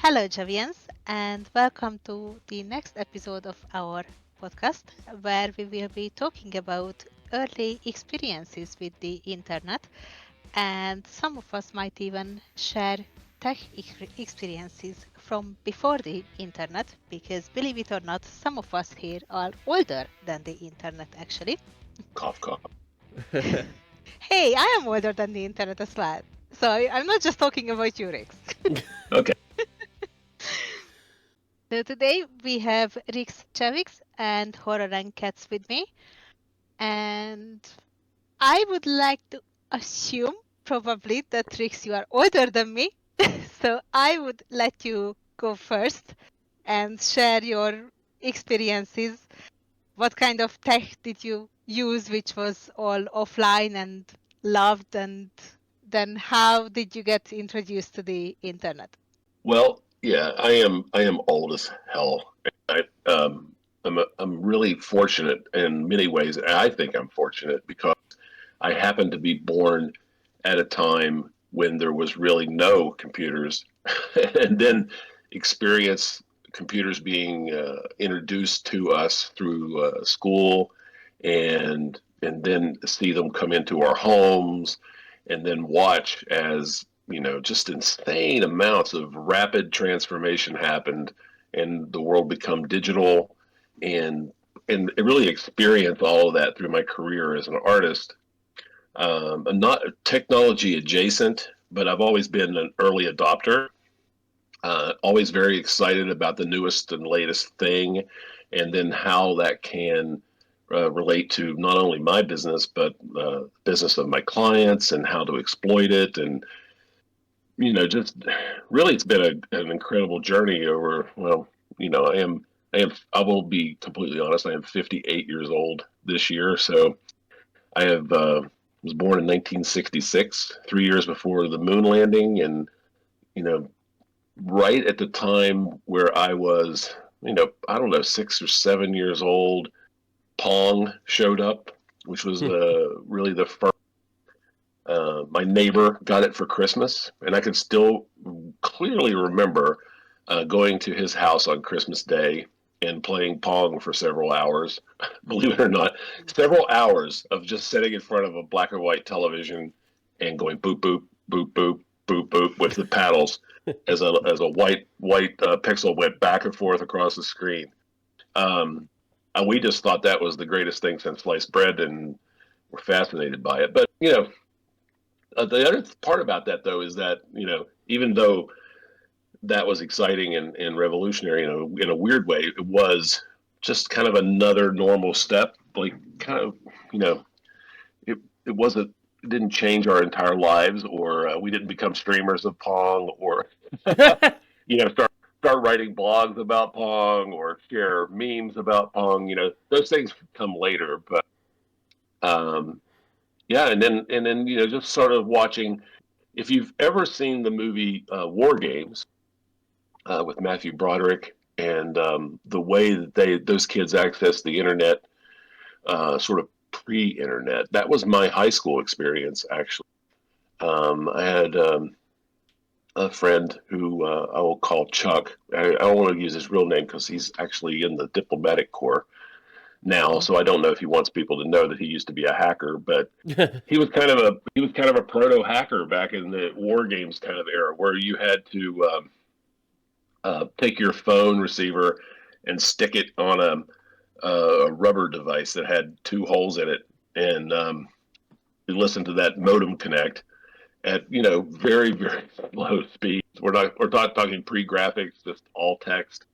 Hello, Javians, and welcome to the next episode of our podcast, where we will be talking about early experiences with the internet, and some of us might even share tech experiences from before the internet, because believe it or not, some of us here are older than the internet actually. Cough, cough. Hey, I am older than the internet as well. So I'm not just talking about you, Rex. Okay. So today we have Rix Chavix and Horror and Cats with me. And I would like to assume probably that Rix, you are older than me. So I would let you go first and share your experiences. What kind of tech did you use, which was all offline and loved? And then how did you get introduced to the internet? Well, yeah, I am old as hell. I'm really fortunate in many ways. I think I'm fortunate because I happened to be born at a time when there was really no computers, and then experience computers being introduced to us through school, and then see them come into our homes, and then watch as just insane amounts of rapid transformation happened, and the world become digital, and really experience all of that through my career as an artist. I'm not technology adjacent, but I've always been an early adopter. Always very excited about the newest and latest thing, and then how that can relate to not only my business but business of my clients and how to exploit it. And just really, it's been an incredible journey over. Well, I will be completely honest. I am 58 years old this year, so I have was born in 1966, 3 years before the moon landing, and you know, right at the time where I was, I don't know, 6 or 7 years old, Pong showed up, which was really the first. My neighbor got it for Christmas, and I can still clearly remember going to his house on Christmas Day and playing Pong for several hours. Believe it or not, several hours of just sitting in front of a black and white television and going boop boop boop boop boop boop with the paddles as a white pixel went back and forth across the screen. Um, and we just thought that was the greatest thing since sliced bread, and were fascinated by it. But the other part about that, though, is that even though that was exciting and revolutionary in a weird way, it was just kind of another normal step. Like, kind of, you know, it wasn't. It didn't change our entire lives, or we didn't become streamers of Pong, or start writing blogs about Pong, or share memes about Pong. Those things come later, but um, yeah, and then just sort of watching. If you've ever seen the movie War Games with Matthew Broderick, and the way that those kids access the internet, sort of pre-internet, that was my high school experience. Actually, I had a friend who I will call Chuck. I don't want to use his real name because he's actually in the diplomatic corps now, so I don't know if he wants people to know that he used to be a hacker, but he was kind of a proto hacker back in the War Games kind of era, where you had to take your phone receiver and stick it on a rubber device that had two holes in it, and you listen to that modem connect at very very slow speeds. We're not talking pre-graphics, just all text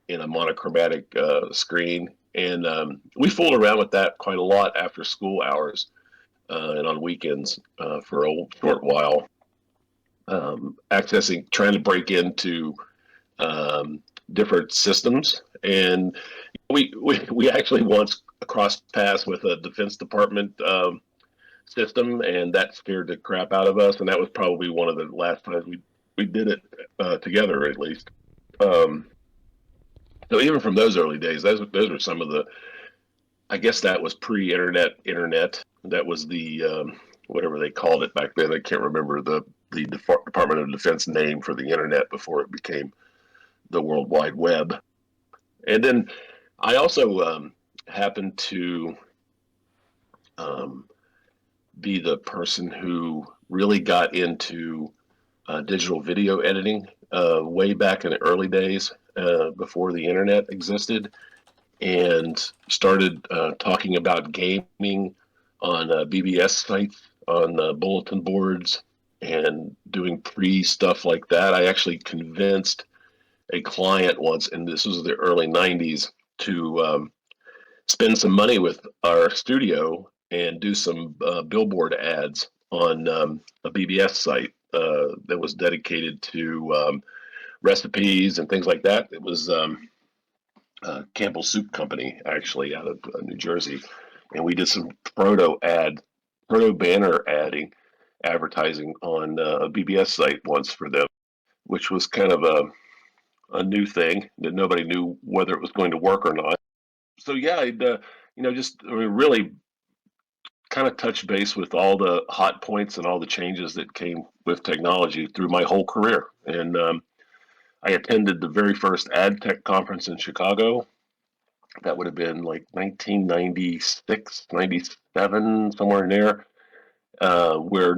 in a monochromatic screen. And we fooled around with that quite a lot after school hours and on weekends for a short while, trying to break into um, different systems. And we actually once crossed paths with a Defense Department system, and that scared the crap out of us. And that was probably one of the last times we did it together, at least. Um, so even from those early days, those were some of the. I guess that was pre-internet. Internet. That was the whatever they called it back then. I can't remember the Department of Defense name for the internet before it became the World Wide Web. And then I also happened to be the person who really got into digital video editing way back in the early days before the internet existed, and started talking about gaming on BBS sites, on bulletin boards, and doing stuff like that. I actually convinced a client once, and this was the early 90s, to spend some money with our studio and do some billboard ads on a BBS site that was dedicated to recipes and things like that. It was Campbell Soup Company, actually, out of New Jersey. And we did some proto banner advertising on a BBS site once for them, which was kind of a new thing that nobody knew whether it was going to work or not. So yeah, really kind of touch base with all the hot points and all the changes that came with technology through my whole career. And I attended the very first ad tech conference in Chicago. That would have been like 1996, 97, somewhere in there, where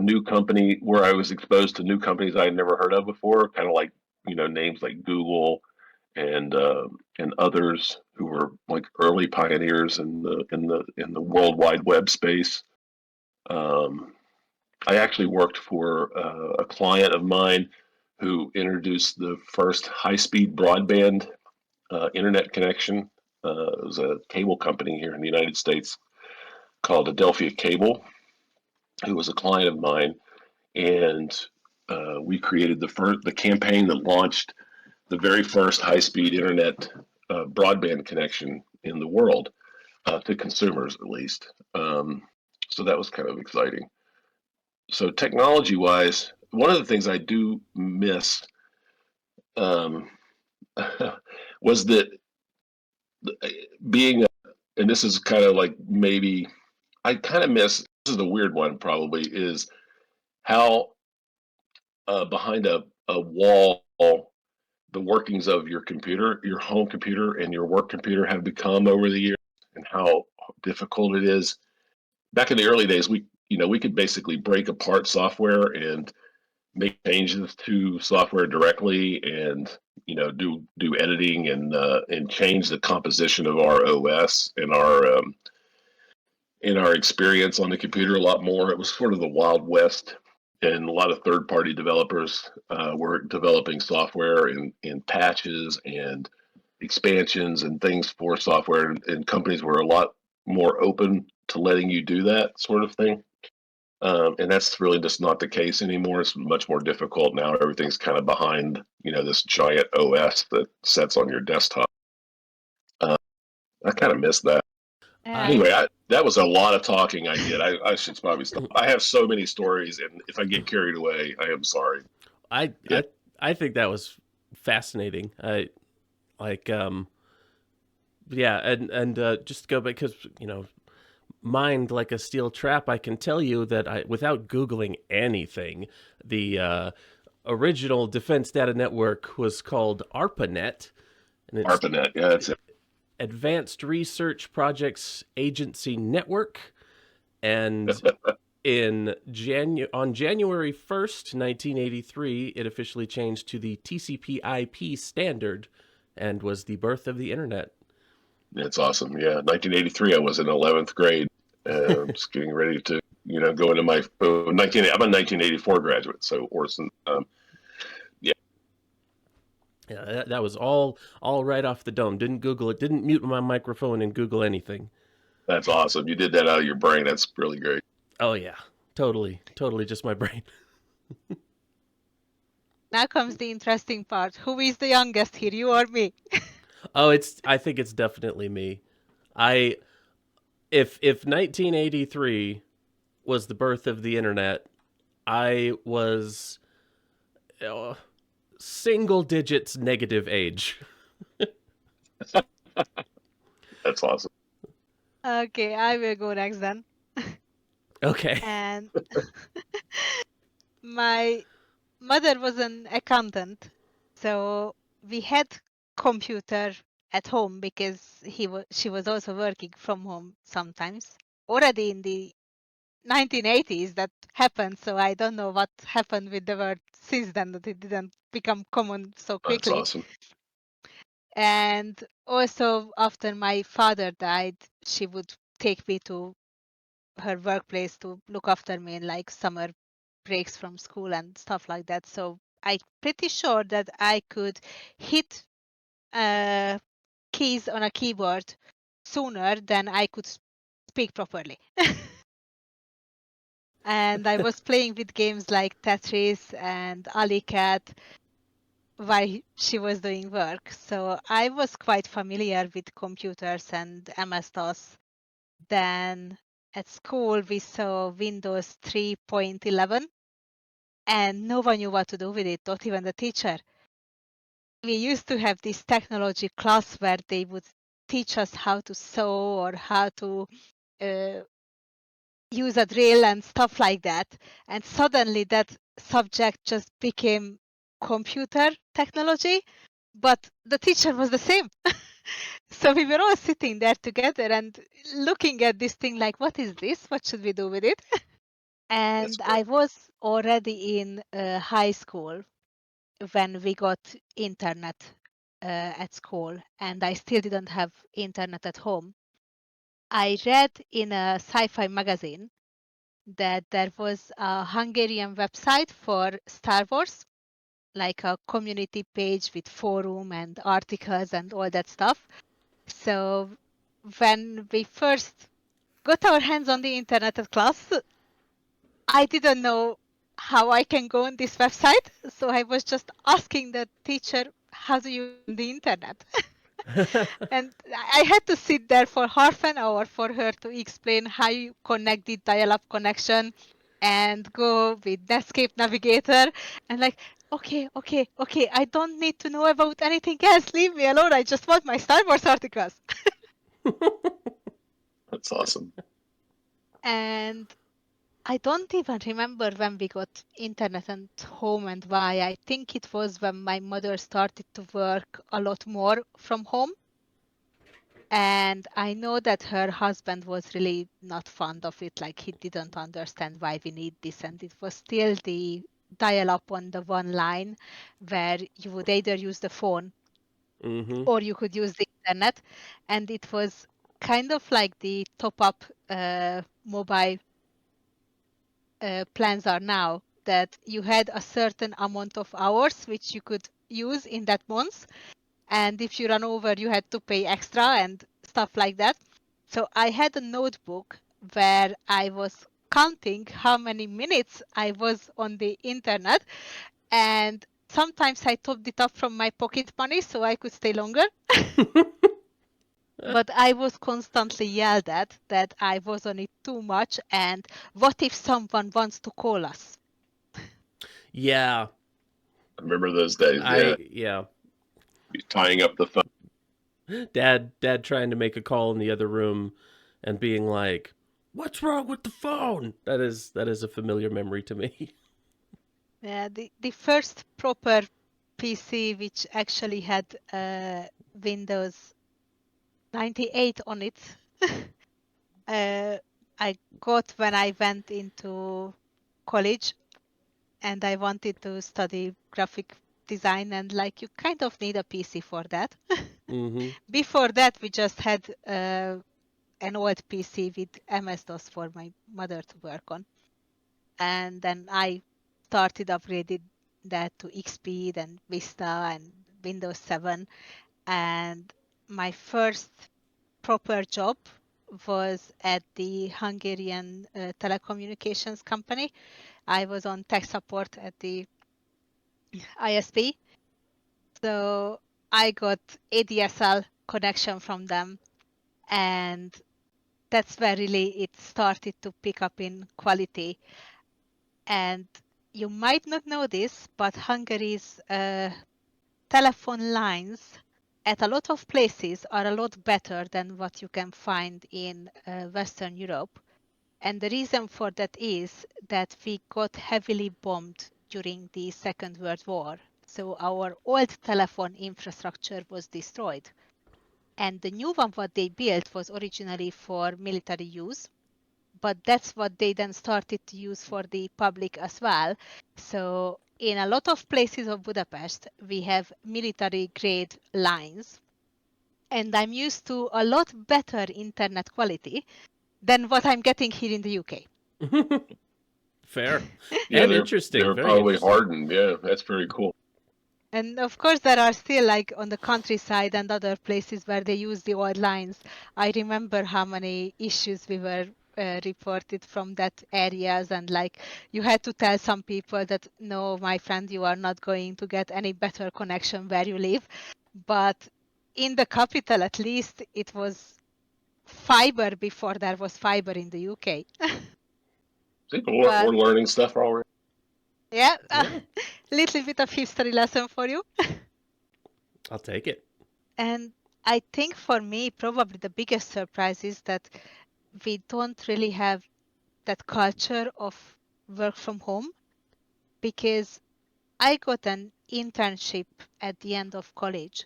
I was exposed to new companies I had never heard of before, kind of like, names like Google and others who were like early pioneers in the World Wide Web space. I actually worked for a client of mine who introduced the first high-speed broadband internet connection. It was a cable company here in the United States called Adelphia Cable, who was a client of mine, and we created the campaign that launched the very first high-speed internet broadband connection in the world, to consumers at least. So that was kind of exciting. So technology-wise, one of the things I do miss um, was that being, and this is kind of like maybe I kind of miss. This is the weird one, probably, is how behind a wall the workings of your computer, your home computer, and your work computer have become over the years, and how difficult it is. Back in the early days, we could basically break apart software and make changes to software directly, and do editing and change the composition of our OS and our experience on the computer a lot more. It was sort of the Wild West, and a lot of third-party developers were developing software in patches and expansions and things for software, and companies were a lot more open to letting you do that sort of thing. And that's really just not the case anymore. It's much more difficult now. Everything's kind of behind, this giant OS that sits on your desktop. I kind of miss that. Anyway, that was a lot of talking I did. I should probably stop. I have so many stories, and if I get carried away, I am sorry. I think that was fascinating. Yeah, and just go back, because mind like a steel trap. I can tell you that without Googling anything, the original Defense Data Network was called ARPANET. And it's ARPANET, yeah, that's it. Advanced Research Projects Agency Network. And on January 1st, 1983, it officially changed to the TCP/IP standard and was the birth of the internet. It's awesome. Yeah, 1983, I was in 11th grade. Just getting ready to, go into my I'm a 1984 graduate, so Orson. Yeah, that was all right off the dome. Didn't Google it. Didn't mute my microphone and Google anything. That's awesome. You did that out of your brain. That's really great. Oh yeah, totally just my brain. Now comes the interesting part. Who is the youngest here, you or me? Oh, I think it's definitely me. If 1983 was the birth of the internet, I was single digits negative age. That's awesome. Okay, I will go next then. Okay. And my mother was an accountant, so we had computer at home because she was also working from home sometimes. Already in the 1980s that happened, so I don't know what happened with the word since then that it didn't become common so That's quickly. awesome. And also after my father died, she would take me to her workplace to look after me in like summer breaks from school and stuff like that. So I'm pretty sure that I could hit keys on a keyboard sooner than I could speak properly. And I was playing with games like Tetris and AliCat while she was doing work. So I was quite familiar with computers and MS-DOS. Then at school, we saw Windows 3.11 and no one knew what to do with it, not even the teacher. We used to have this technology class where they would teach us how to sew or how to uh, use a drill and stuff like that. And suddenly that subject just became computer technology, but the teacher was the same. So we were all sitting there together and looking at this thing like, what is this? What should we do with it? That's And great. I was already in high school when we got internet at school, and I still didn't have internet at home. I read in a sci-fi magazine that there was a Hungarian website for Star Wars, like a community page with forum and articles and all that stuff. So when we first got our hands on the internet at class, I didn't know how I can go on this website. So I was just asking the teacher, how do you on the internet? And I had to sit there for half an hour for her to explain how you connect the dial-up connection and go with Netscape Navigator and like, okay, I don't need to know about anything else. Leave me alone. I just want my Star Wars articles. That's awesome. And I don't even remember when we got internet at home and why. I think it was when my mother started to work a lot more from home. And I know that her husband was really not fond of it. Like he didn't understand why we need this. And it was still the dial up on the one line where you would either use the phone Mm-hmm. or you could use the internet. And it was kind of like the top up mobile plans are now, that you had a certain amount of hours which you could use in that month. And if you run over, you had to pay extra and stuff like that. So I had a notebook where I was counting how many minutes I was on the internet. And sometimes I topped it up from my pocket money so I could stay longer. But I was constantly yelled at that I was on it too much. And what if someone wants to call us? Yeah, I remember those days. yeah. Tying up the phone. Dad trying to make a call in the other room and being like, "What's wrong with the phone?" That is a familiar memory to me. Yeah, the first proper PC which actually had Windows 98 on it, I got when I went into college and I wanted to study graphic design, and like you kind of need a PC for that. Mm-hmm. Before that, we just had an old PC with MS-DOS for my mother to work on. And then I started upgrading that to XP, then Vista and Windows 7. And my first proper job was at the Hungarian telecommunications company. I was on tech support at the ISP. So I got ADSL connection from them, and that's where really it started to pick up in quality. And you might not know this, but Hungary's telephone lines at a lot of places are a lot better than what you can find in Western Europe. And the reason for that is that we got heavily bombed during the Second World War. So our old telephone infrastructure was destroyed. And the new one, what they built, was originally for military use, but that's what they then started to use for the public as well. So in a lot of places of Budapest, we have military grade lines, and I'm used to a lot better internet quality than what I'm getting here in the UK. Fair. Yeah, And they're interesting. they're Very probably interesting. hardened. Yeah, that's very cool. And of course, there are still like on the countryside and other places where they use the old lines. I remember how many issues we were reported from that areas, and like you had to tell some people that no, my friend, you are not going to get any better connection where you live. But in the capital, at least, it was fiber before there was fiber in the UK. See, But we're learning stuff already. yeah, Yeah. little bit of history lesson for you. I'll take it. And I think for me, probably the biggest surprise is that we don't really have that culture of work from home, because I got an internship at the end of college,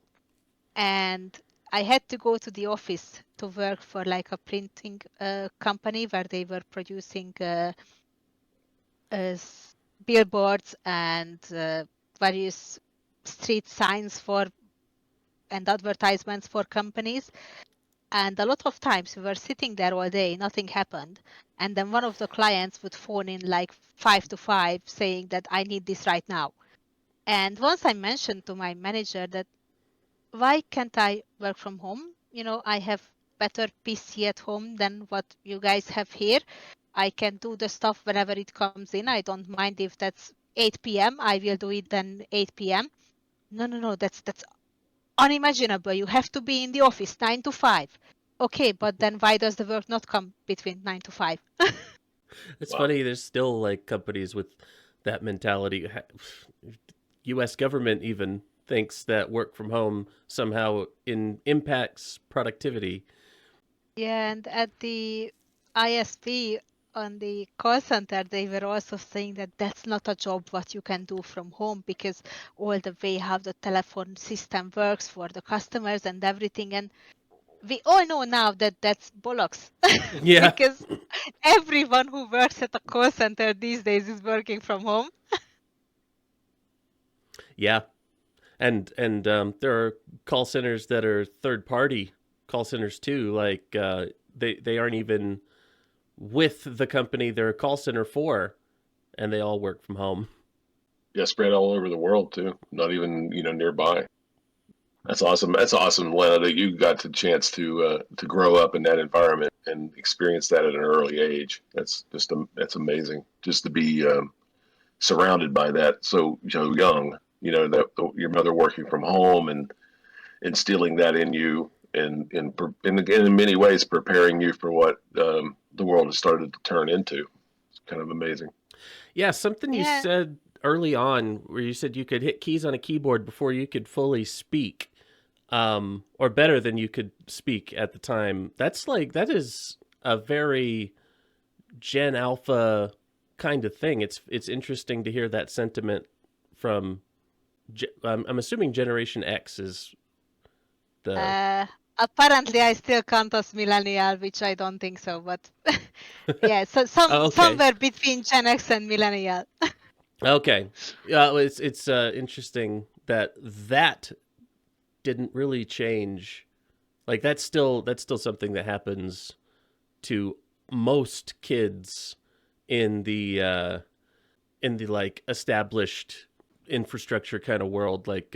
and I had to go to the office to work for like a printing company where they were producing billboards and various street signs for and advertisements for companies. And a lot of times we were sitting there all day, nothing happened. And then one of the clients would phone in like 5 to 5 saying that I need this right now. And once I mentioned to my manager that why can't I work from home? You know, I have better PC at home than what you guys have here. I can do the stuff whenever it comes in. I don't mind if that's 8 p.m. I will do it then 8 p.m. No, that's unimaginable. You have to be in the office 9 to 5. Okay, but then why does the work not come between 9 to 5? It's Wow. funny. There's still like companies with that mentality. U.S. government even thinks that work from home somehow impacts productivity. Yeah, and at the ISP on the call center, they were also saying that that's not a job what you can do from home, because all the way how the telephone system works for the customers and everything. And we all know now that that's bollocks. Yeah. Because everyone who works at a call center these days is working from home. Yeah. And there are call centers that are third party call centers too. Like they aren't even with the company they're a call center for, and they all work from home. Yeah, spread all over the world too. Not even nearby. That's awesome. That's awesome, Lena, that you got the chance to grow up in that environment and experience that at an early age. That's amazing. Just to be surrounded by that so young. That your mother working from home and instilling that in you, and in many ways preparing you for what the world has started to turn into. It's kind of amazing. Yeah, something you Yeah. said early on where you said you could hit keys on a keyboard before you could fully speak, or better than you could speak at the time. That is a very Gen Alpha kind of thing. It's interesting to hear that sentiment from. I'm assuming Generation X is the. Apparently, I still count as millennial, which I don't think so. But yeah, so Oh, okay. somewhere between Gen X and millennial. Okay. Yeah, it's interesting that didn't really change. Like that's still something that happens to most kids in the like established infrastructure kind of world, like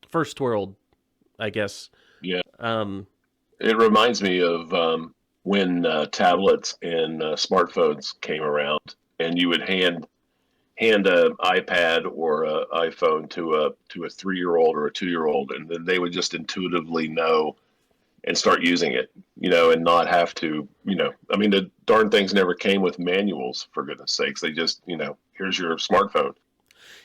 first world, I guess. Yeah. Um, It reminds me of when tablets and smartphones came around, and you would hand an iPad or an iPhone to a 3-year-old or a 2-year-old, and then they would just intuitively know and start using it, and not have to, I mean, the darn things never came with manuals, for goodness sakes. They just, here's your smartphone,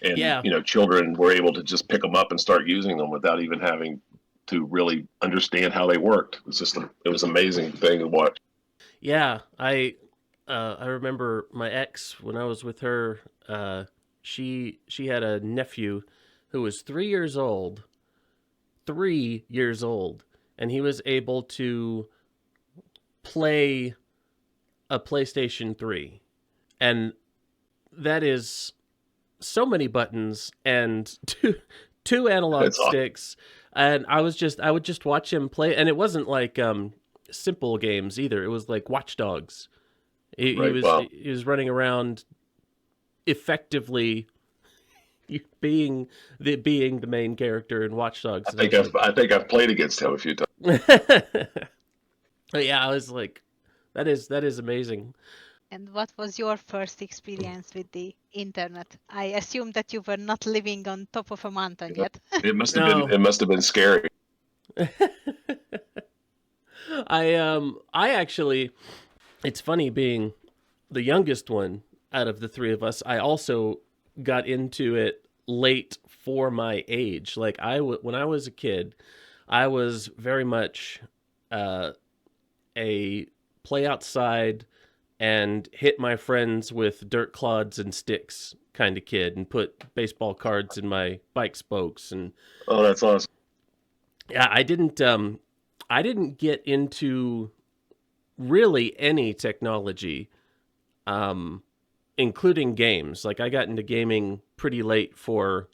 and yeah, children were able to just pick them up and start using them without even having to really understand how they worked. It was it was an amazing thing to watch. yeah. I remember my ex when I was with her. she had a nephew who was 3 years old. 3 years old, and he was able to play a PlayStation 3. And that is so many buttons and two analog That's awesome. sticks. And I would just watch him play, and it wasn't like simple games either. It was like Watch Dogs. He Right. was Wow. he was running around effectively being the main character in Watch Dogs. I think I've played against him a few times. But yeah, I was like, that is amazing. And what was your first experience with the internet? I assume that you were not living on top of a mountain yet. It must have No. been scary. I actually, it's funny being the youngest one out of the three of us. I also got into it late for my age. Like when I was a kid, I was very much a play outside and hit my friends with dirt clods and sticks kind of kid, and put baseball cards in my bike spokes. And Oh, that's awesome. yeah, I didn't get into really any technology, including games. Like I got into gaming pretty late for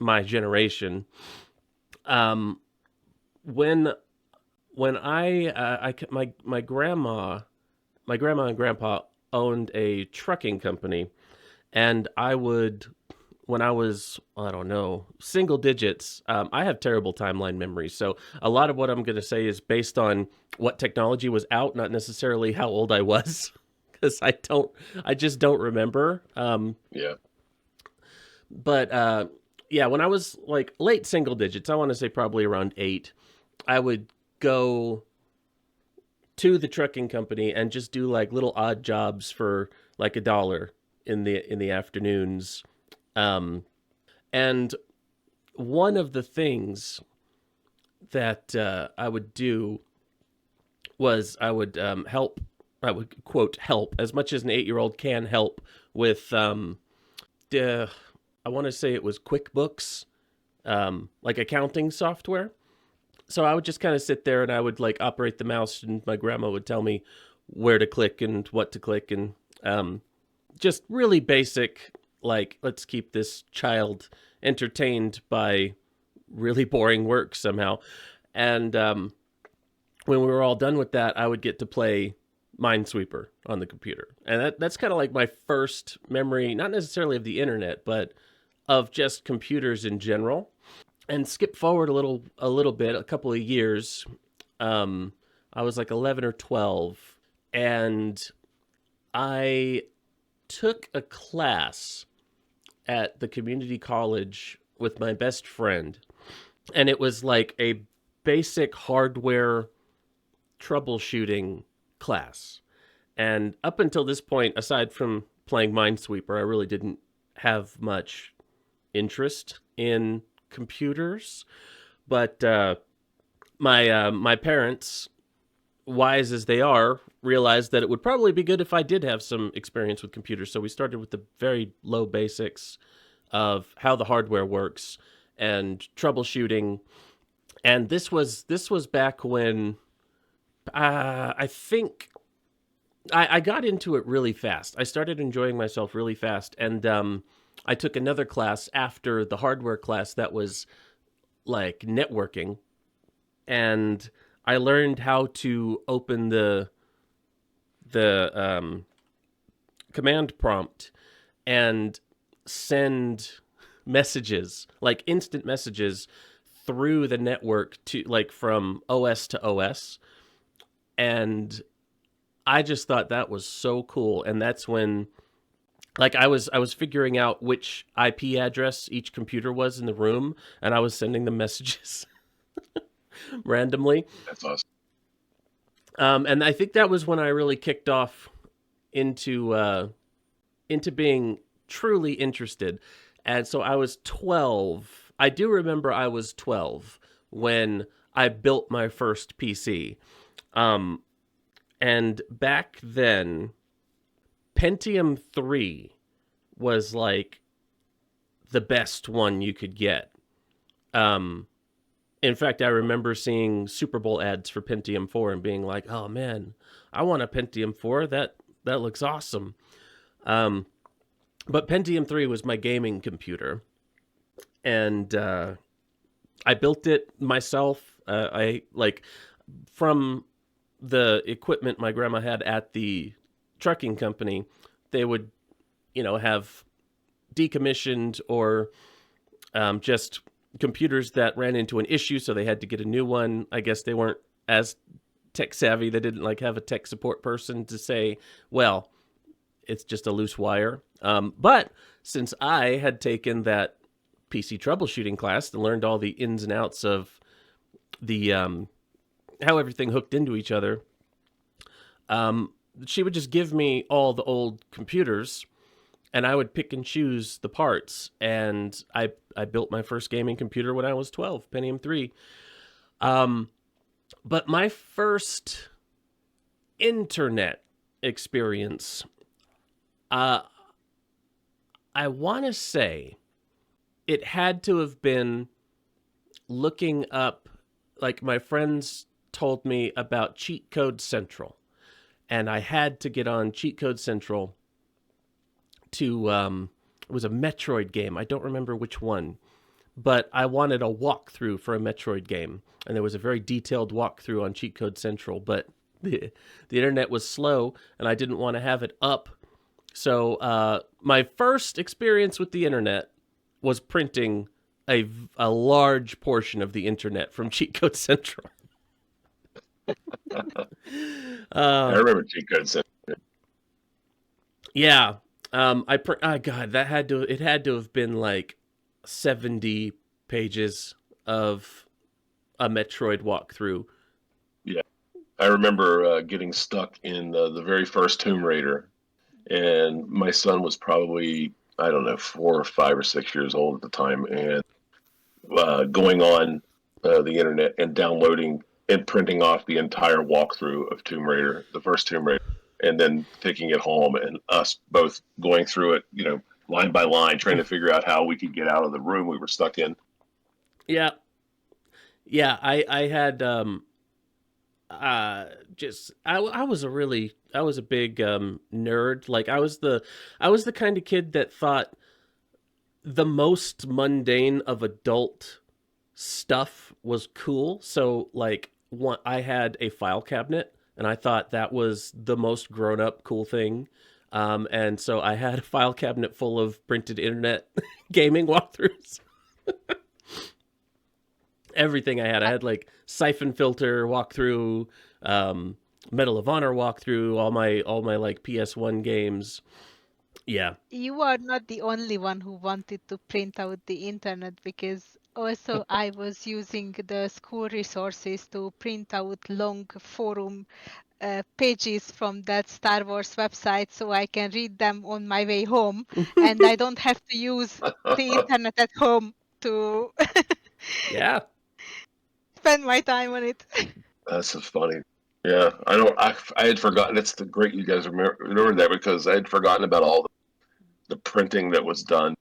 my generation. When my grandma and grandpa owned a trucking company, and when I was, I don't know, single digits, I have terrible timeline memory. So a lot of what I'm going to say is based on what technology was out, not necessarily how old I was, because I just don't remember. Yeah. But yeah, when I was like late single digits, I want to say probably around 8, I would go to the trucking company and just do like little odd jobs for like $1 in the afternoons. And one of the things that I would do was I would help. I would quote help as much as an 8-year-old can help with. I want to say it was QuickBooks, like accounting software. So I would just kind of sit there and I would like operate the mouse, and my grandma would tell me where to click and what to click, and just really basic, like, let's keep this child entertained by really boring work somehow. And when we were all done with that, I would get to play Minesweeper on the computer. And that's kind of like my first memory, not necessarily of the internet, but of just computers in general. And skip forward a little bit, a couple of years. I was like 11 or 12, and I took a class at the community college with my best friend, and it was like a basic hardware troubleshooting class. And up until this point, aside from playing Minesweeper, I really didn't have much interest in computers. But my parents, wise as they are, realized that it would probably be good if I did have some experience with computers. So we started with the very low basics of how the hardware works and troubleshooting. And this was back when I think I got into it really fast. I started enjoying myself really fast, and I took another class after the hardware class that was like networking, and I learned how to open the command prompt and send messages, like instant messages, through the network to like from OS to OS. And I just thought that was so cool. And that's when like I was figuring out which IP address each computer was in the room, and I was sending them messages randomly. That's awesome. And I think that was when I really kicked off into being truly interested. And so I was 12. I do remember I was 12 when I built my first PC. And back then, Pentium 3 was like the best one you could get. In fact, I remember seeing Super Bowl ads for Pentium 4 and being like, "Oh man, I want a Pentium 4. That looks awesome." But Pentium 3 was my gaming computer, and I built it myself. I like from the equipment my grandma had at the trucking company. They would, have decommissioned or just computers that ran into an issue, so they had to get a new one. I guess they weren't as tech savvy. They didn't have a tech support person to say, well, it's just a loose wire. But since I had taken that PC troubleshooting class and learned all the ins and outs of the how everything hooked into each other, she would just give me all the old computers, and I would pick and choose the parts. And I built my first gaming computer when I was 12, Pentium 3. But my first internet experience, I want to say it had to have been looking up, like my friends told me about Cheat Code Central. And I had to get on Cheat Code Central to, it was a Metroid game. I don't remember which one, but I wanted a walkthrough for a Metroid game. And there was a very detailed walkthrough on Cheat Code Central, but the internet was slow and I didn't want to have it up. So my first experience with the internet was printing a large portion of the internet from Cheat Code Central. I remember Cheat Code Central. Yeah. God, it had to have been like 70 pages of a Metroid walkthrough. Yeah, I remember getting stuck in the very first Tomb Raider, and my son was probably, I don't know, 4 or 5 or 6 years old at the time, and going on the internet and downloading and printing off the entire walkthrough of Tomb Raider, the first Tomb Raider, and then taking it home, and us both going through it, line by line, trying to figure out how we could get out of the room we were stuck in. Yeah. Yeah, I had I was a big nerd. Like I was the kind of kid that thought the most mundane of adult stuff was cool. So like I had a file cabinet and I thought that was the most grown up cool thing. And so I had a file cabinet full of printed internet gaming walkthroughs. Everything I had like Siphon Filter walkthrough, Medal of Honor walkthrough, all my like PS1 games. Yeah. You are not the only one who wanted to print out the internet, because also I was using the school resources to print out long forum pages from that Star Wars website so I can read them on my way home, and I don't have to use the internet at home to Yeah. spend my time on it. That's so funny. Yeah, I had forgotten. It's the great you guys remember that, because I had forgotten about all the printing that was done.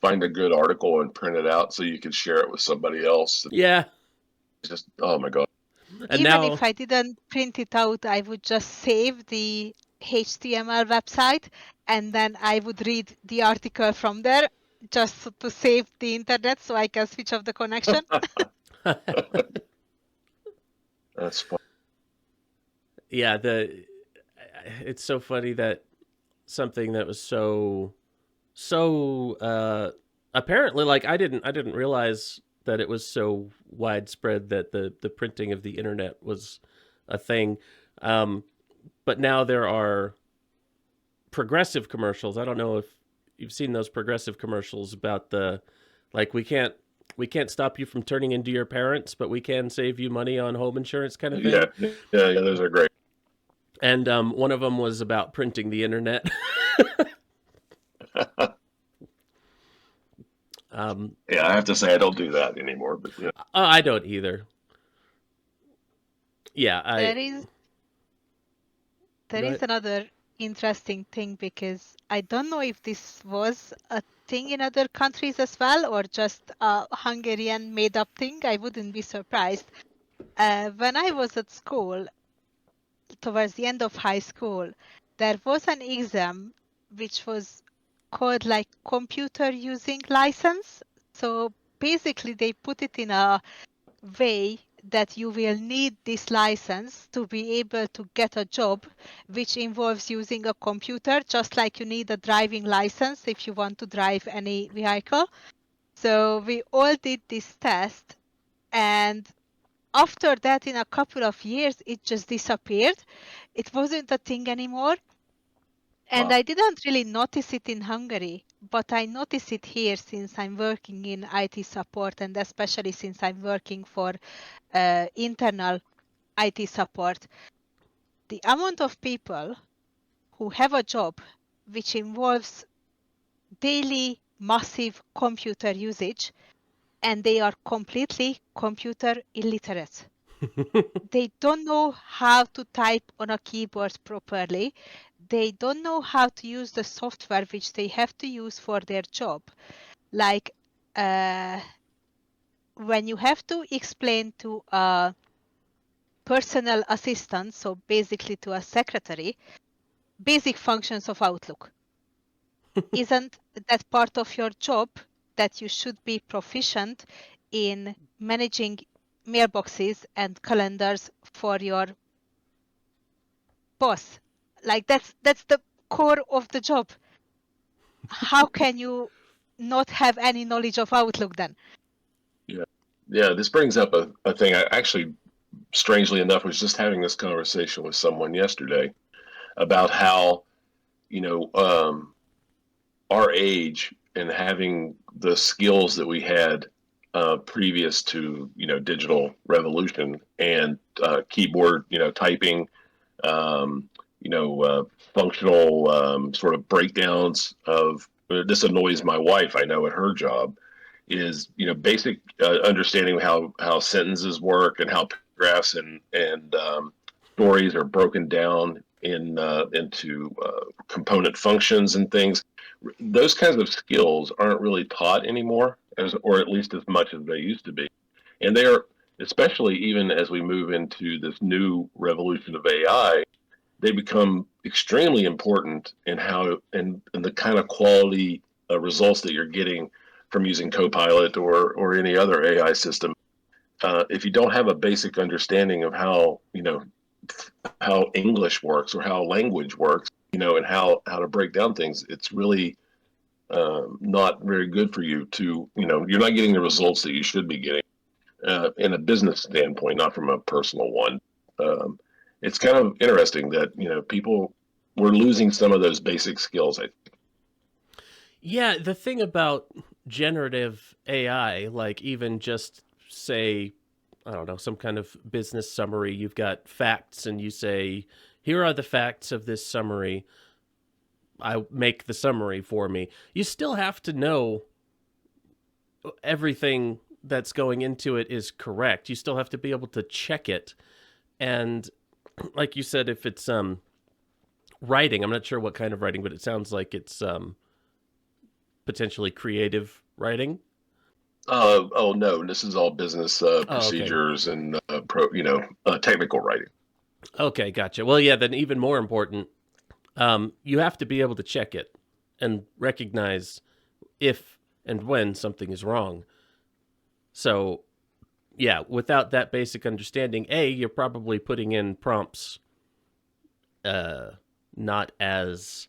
Find a good article and print it out so you could share it with somebody else. Yeah. It's just, oh my God. And Even now, if I didn't print it out, I would just save the HTML website and then I would read the article from there just to save the internet so I can switch off the connection. That's fun. yeah, it's so funny that something that was so apparently, like I didn't realize that it was so widespread that the printing of the internet was a thing. But now there are progressive commercials. I don't know if you've seen those progressive commercials about like we can't stop you from turning into your parents, but we can save you money on home insurance kind of thing. Yeah, those are great. And one of them was about printing the internet. Yeah, I have to say I don't do that anymore, but yeah. I don't either. Yeah, there is another interesting thing, because I don't know if this was a thing in other countries as well, or just a Hungarian made-up thing? I wouldn't be surprised. When I was at school, towards the end of high school, there was an exam which was called like computer using license. So basically, they put it in a way that you will need this license to be able to get a job which involves using a computer, just like you need a driving license if you want to drive any vehicle. So we all did this test, and after that, in a couple of years, it just disappeared. It wasn't a thing anymore. And Wow. I didn't really notice it in Hungary, but I notice it here since I'm working in IT support, and especially since I'm working for internal IT support. The amount of people who have a job which involves daily massive computer usage, and they are completely computer illiterate. They don't know how to type on a keyboard properly. They don't know how to use the software which they have to use for their job. Like when you have to explain to a personal assistant, so basically to a secretary, basic functions of Outlook. Isn't that part of your job that you should be proficient in managing mailboxes and calendars for your boss? Like that's the core of the job. How can you not have any knowledge of Outlook then? Yeah, this brings up a thing. I actually, strangely enough, was just having this conversation with someone yesterday about how, you know, our age and having the skills that we had previous to, digital revolution and keyboard, typing, um, functional sort of breakdowns of this annoys my wife, I know, at her job, is basic understanding how sentences work and how paragraphs and stories are broken down into component functions and things. Those kinds of skills aren't really taught anymore, or at least as much as they used to be, and they are, especially even as we move into this new revolution of AI, they become extremely important in how and the kind of quality results that you're getting from using Copilot or any other AI system. If you don't have a basic understanding of how English works or how language works, and how to break down things, it's really not very good for you to, you're not getting the results that you should be getting in a business standpoint, not from a personal one. Um, it's kind of interesting that, people were losing some of those basic skills. Yeah, the thing about generative AI, like even just say, I don't know, some kind of business summary, you've got facts and you say, here are the facts of this summary. I make the summary for me. You still have to know everything that's going into it is correct. You still have to be able to check it. And like you said, if it's writing, I'm not sure what kind of writing, but it sounds like it's potentially creative writing. Oh no, this is all business procedures and technical writing. Okay, gotcha. Well, yeah, then even more important, you have to be able to check it and recognize if and when something is wrong. So, yeah, without that basic understanding, you're probably putting in prompts not as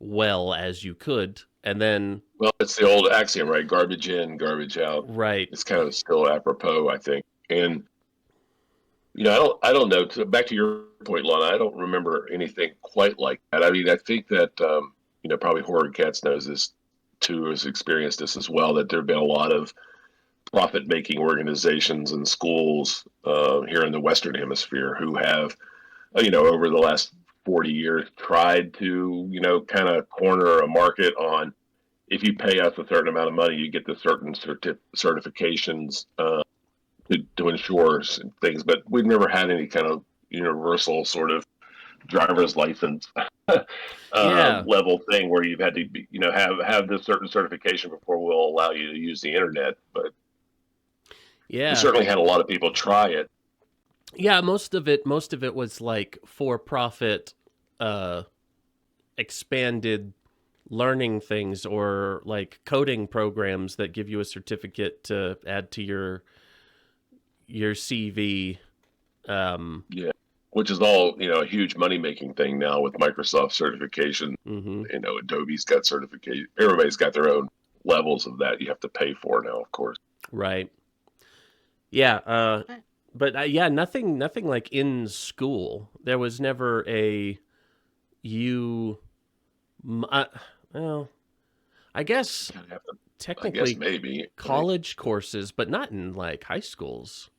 well as you could. And then, Well, it's the old axiom, right? Garbage in, garbage out. right. It's kind of still apropos, I think. And I don't know. Back to your point, Lana, I don't remember anything quite like that. I mean, I think that probably Horrid Cats knows this too, has experienced this as well. That there have been a lot of profit-making organizations and schools here in the Western Hemisphere who have, over the last 40 years, tried to, kind of corner a market on, if you pay us a certain amount of money, you get the certain certifications to ensure things. But we've never had any kind of universal sort of driver's license Yeah. level thing where you've had to be, have this certain certification before we'll allow you to use the internet. But we Yeah. certainly had a lot of people try it. Yeah, most of it was like for profit expanded learning things, or like coding programs that give you a certificate to add to your CV. Yeah, which is all a huge money making thing now with Microsoft certification. Mhm. Adobe's got certification. Everybody's got their own levels of that you have to pay for now, of course. Right. Yeah, but yeah, nothing like in school. There was never a you well, I guess Kind of have to, I guess technically maybe. college courses, but not in like high schools.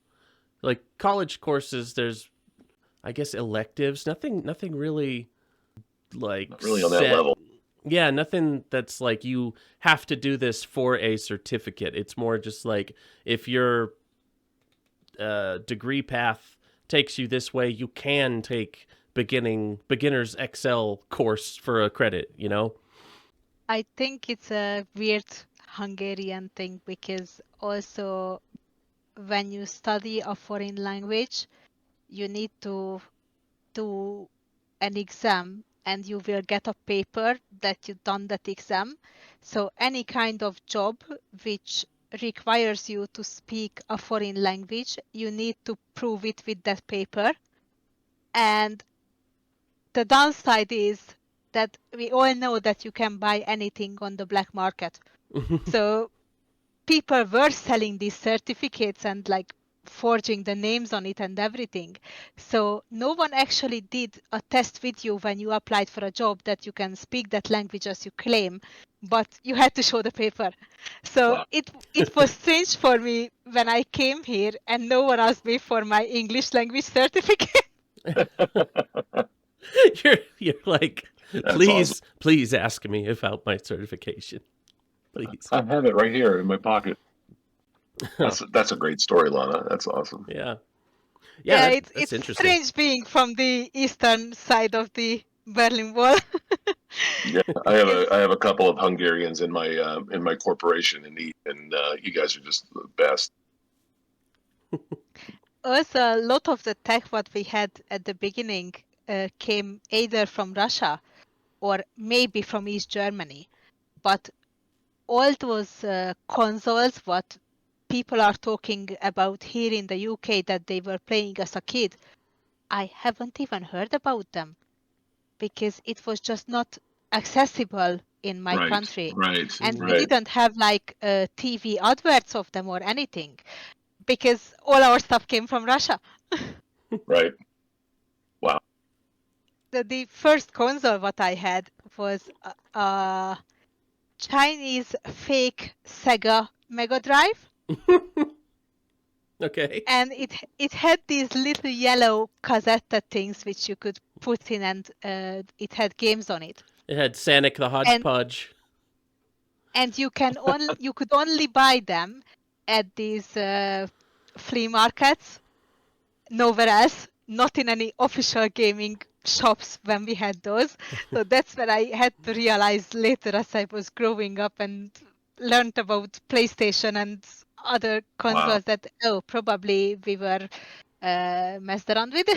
Like college courses, there's I guess electives, nothing really like Not really on that set. level. Yeah, nothing that's like you have to do this for a certificate. It's more just like if your degree path takes you this way, you can take beginner's Excel course for a credit, you know? I think it's a weird Hungarian thing because also when you study a foreign language, you need to do an exam and you will get a paper that you've done that exam. So any kind of job which requires you to speak a foreign language, you need to prove it with that paper. And the downside is that we all know that you can buy anything on the black market. So people were selling these certificates and like forging the names on it and everything. So no one actually did a test with you when you applied for a job that you can speak that language as you claim, but you had to show the paper. So Wow. it was strange for me when I came here and no one asked me for my English language certificate. You're like, That's please, awesome. please ask me about my certification. Please. I have it right here in my pocket. That's a great story, Lana. That's awesome. Yeah. Yeah, Yeah, it's that's it's interesting. strange being from the eastern side of the Berlin Wall. Yeah, Because I have a couple of Hungarians in my corporation, and you guys are just the best. also a lot of the tech what we had at the beginning came either from Russia or maybe from East Germany. But all those consoles what people are talking about here in the UK that they were playing as a kid, I haven't even heard about them because it was just not accessible in my Right, country. right, And we right, didn't have like TV adverts of them or anything because all our stuff came from Russia. right. Wow. The first console what I had was a Chinese fake Sega Mega Drive, Okay. and it had these little yellow cassette things which you could put in, and it had games on it. It had Sonic the And Hodgepodge. you could only buy them at these flea markets, nowhere else, not in any official gaming shops when we had those. So that's when I had to realize later as I was growing up and learned about PlayStation and other Wow. consoles that probably we were messed around with.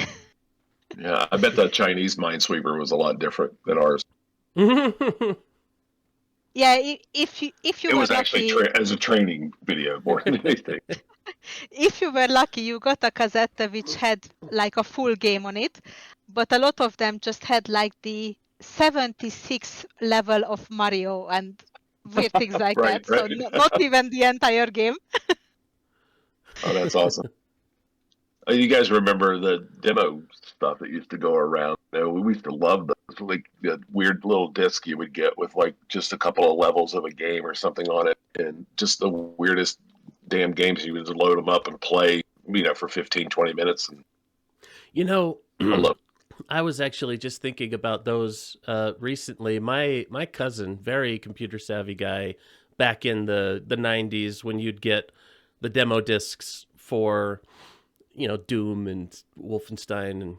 Yeah, I bet that Chinese Minesweeper was a lot different than ours. Yeah, if you It were was actually lucky, as a training video more than anything. if you were lucky, you got a cassette which had like a full game on it, but a lot of them just had like the 76 level of Mario and weird things like Right, that. So right. not even the entire game. Oh, that's awesome. You guys remember the demo stuff that used to go around? We used to love those, like the weird little disc you would get with like just a couple of levels of a game or something on it, and just the weirdest damn games. You would load them up and play, for 15, 20 minutes. And You know, I love. I was actually just thinking about those recently. My cousin, very computer savvy guy, back in the 90s when you'd get the demo discs for, Doom and Wolfenstein and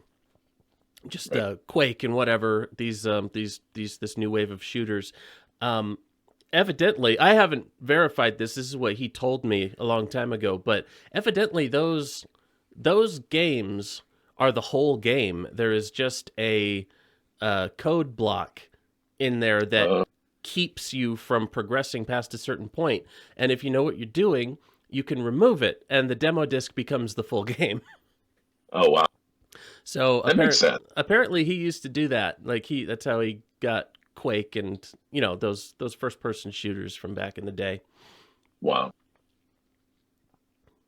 just Right. Quake and whatever these this new wave of shooters. Um, Evidently, I haven't verified this. This is what he told me a long time ago, but evidently those games are the whole game. There is just a code block in there that Uh, keeps you from progressing past a certain point. And if you know what you're doing, you can remove it, and the demo disc becomes the full game. oh wow, So that makes sense. apparently he used to do that. Like that's how he got Quake and those first person shooters from back in the day. Wow.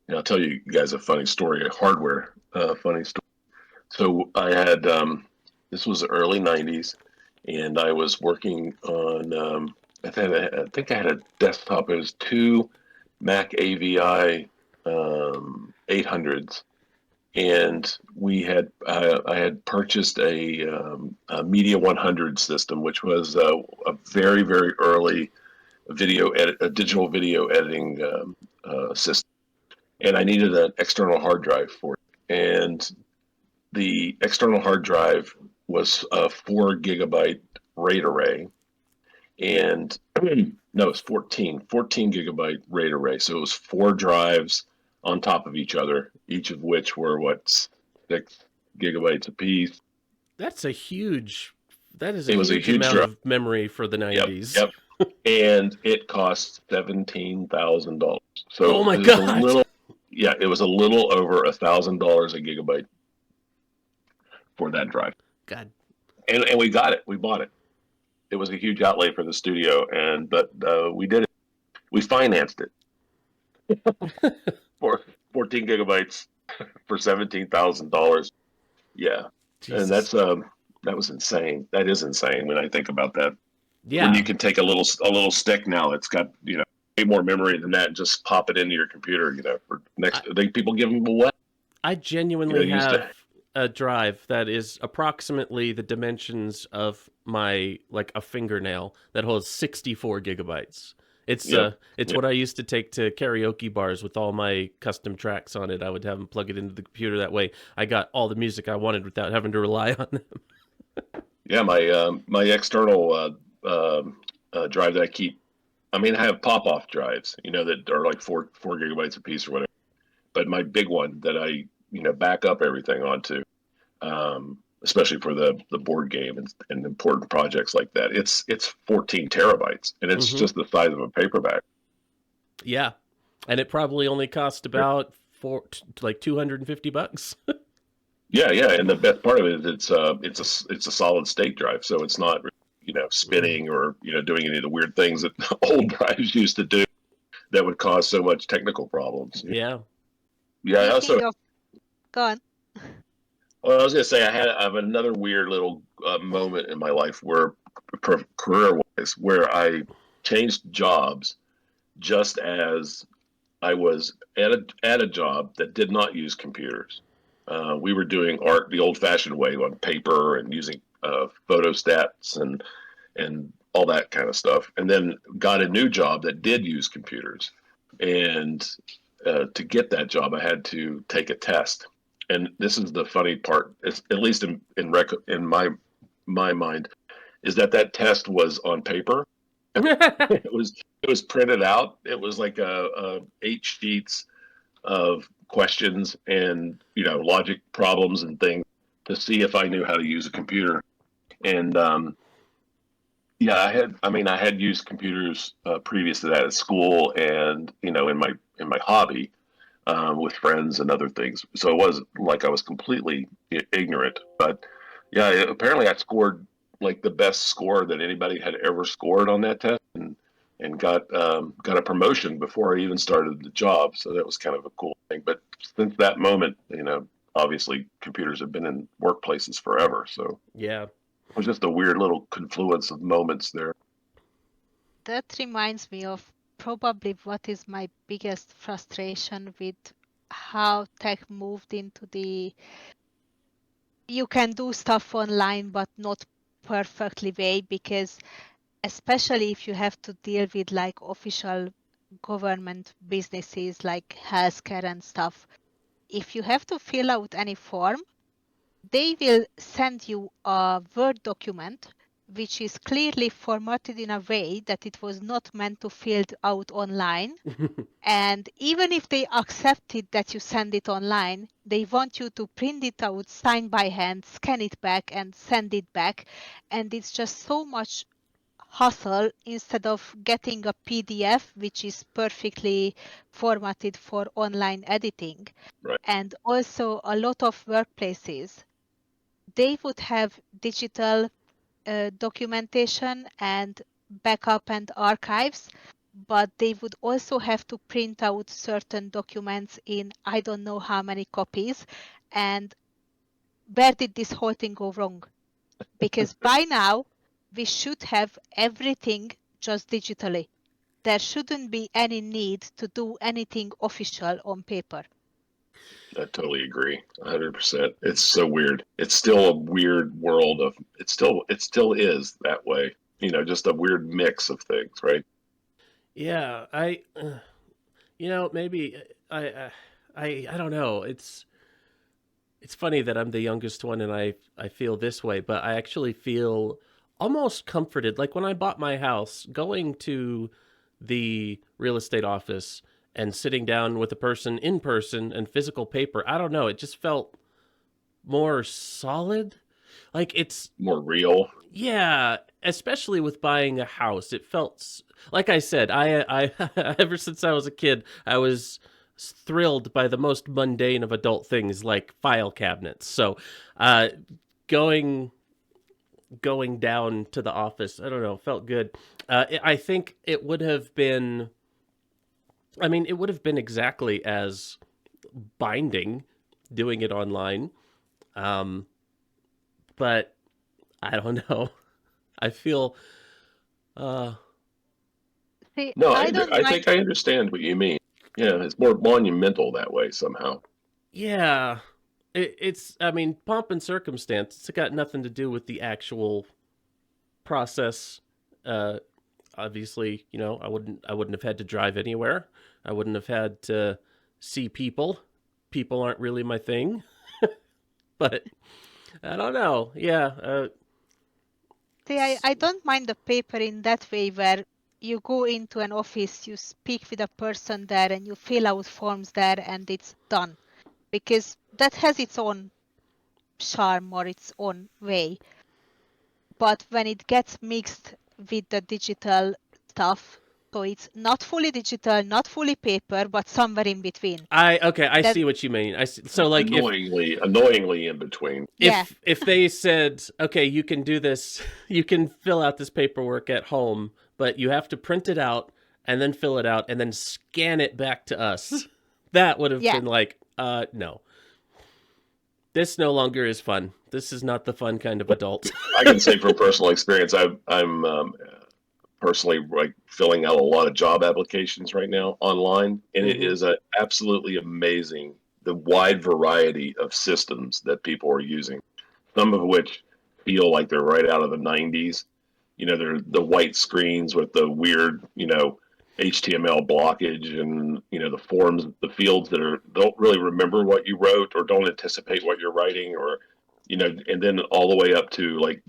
Yeah, I'll tell you guys a funny story, a hardware funny story. So I had this was the early '90s, and I was working on I think I had a desktop. It was two Mac AVI 800s, and we had I had purchased a Media 100 system, which was a very very early a digital video editing system, and I needed an external hard drive for it. And the external hard drive was a 4 gigabyte RAID array, and no, it's 14 gigabyte RAID array. So it was four drives on top of each other, each of which were what, 6 gigabytes apiece. That's a huge. That is a It was a huge huge amount drive. of memory for the Yep, 90s. yep. And it cost $17,000. Oh So my it was a god. yeah, it was a little over $1,000 a gigabyte for that drive. God. And we got it. We bought it. It was a huge outlay for the studio, but we did it. We financed it for 14 gigabytes for $17,000. Yeah, and Jesus. that was insane. That is insane when I think about that. When Yeah. you can take a little stick now that's got way more memory than that, and just pop it into your computer. For next, I think people give them away. I genuinely Used have to. a drive that is approximately the dimensions of my like a fingernail that holds 64 gigabytes. Yep. It's Yep. what I used to take to karaoke bars with all my custom tracks on it. I would have them plug it into the computer that way. I got all the music I wanted without having to rely on them. Yeah. My external drive that I keep. I mean, I have pop-off drives, that are like four gigabytes a piece or whatever. But my big one that I back up everything onto, especially for the board game and important projects like that, it's 14 terabytes, and it's Hmm. just the size of a paperback. Yeah, and it probably only cost about like $250. Yeah, yeah, and the best part of it is it's a solid state drive, so it's not Mm. spinning or doing any of the weird things that old drives used to do that would cause so much technical problems. Yeah. Yeah, I also Speaking of, go on. well, I was gonna say I have another weird little moment in my life where career wise where I changed jobs just as I was at a job that did not use computers. We were doing art the old-fashioned way on paper and using photostats and all that kind of stuff. And then got a new job that did use computers. And to get that job, I had to take a test. And this is the funny part, at least in my mind, is that test was on paper. It was printed out. It was like a 8 sheets of questions and logic problems and things to see if I knew how to use a computer. And yeah, I had used computers previous to that at school and in my hobby with friends and other things. So it wasn't like I was completely ignorant. But yeah, apparently I scored like the best score that anybody had ever scored on that test, and got a promotion before I even started the job. So that was kind of a cool thing. But since that moment, obviously computers have been in workplaces forever. So Yeah. it was just a weird little confluence of moments there. That reminds me of probably what is my biggest frustration with how tech moved into the you can do stuff online but not perfectly way, because especially if you have to deal with like official government businesses like healthcare and stuff, if you have to fill out any form, they will send you a Word document which is clearly formatted in a way that it was not meant to filled out online. And even if they accepted that you send it online, they want you to print it out, sign by hand, scan it back, and send it back. And it's just so much hassle instead of getting a PDF, which is perfectly formatted for online editing. Right. And also, a lot of workplaces, they would have digital documentation and backup and archives, but they would also have to print out certain documents in I don't know how many copies. And where did this whole thing go wrong? Because by now, we should have everything just digitally. There shouldn't be any need to do anything official on paper. I totally agree, 100%. It's so weird. It's still a weird world of. It still is that way. Just a weird mix of things, right? Yeah, maybe I don't know. It's funny that I'm the youngest one and I feel this way, but I actually feel almost comforted. Like when I bought my house, going to the real estate office and sitting down with a person in person and physical paper, I don't know, it just felt more solid. Like it's More real. yeah, especially with buying a house. It felt like I said, I ever since I was a kid, I was thrilled by the most mundane of adult things like file cabinets. So, uh going down to the office, I don't know, felt good. I think it would have been it would have been exactly as binding doing it online. Um but I don't know. I feel uh See, No, I don't I mind. think I understand what you mean. Yeah, it's more monumental that way somehow. yeah, it's pomp and circumstance. It's got nothing to do with the actual process. Uh Obviously, I wouldn't have had to drive anywhere. I wouldn't have had to see people. People aren't really my thing. But I don't know. Yeah, See, I don't mind the paper in that way where you go into an office, you speak with a person there, and you fill out forms there, and it's done. Because that has its own charm or its own way. But when it gets mixed with the digital stuff, so it's not fully digital, not fully paper, but somewhere in between. I That see what you mean. So like Annoyingly in between. yeah, if they said, okay, you can do this, you can fill out this paperwork at home, but you have to print it out and then fill it out and then scan it back to us. That would have yeah. been like, no. This no longer is fun. This is not the fun kind of adult. I can say from personal experience, I'm personally like filling out a lot of job applications right now online, and it Mm-hmm. is absolutely amazing the wide variety of systems that people are using. Some of which feel like they're right out of the 90s. They're the white screens with the weird, HTML blockage, and the forms, the fields that don't really remember what you wrote or don't anticipate what you're writing, or and then all the way up to like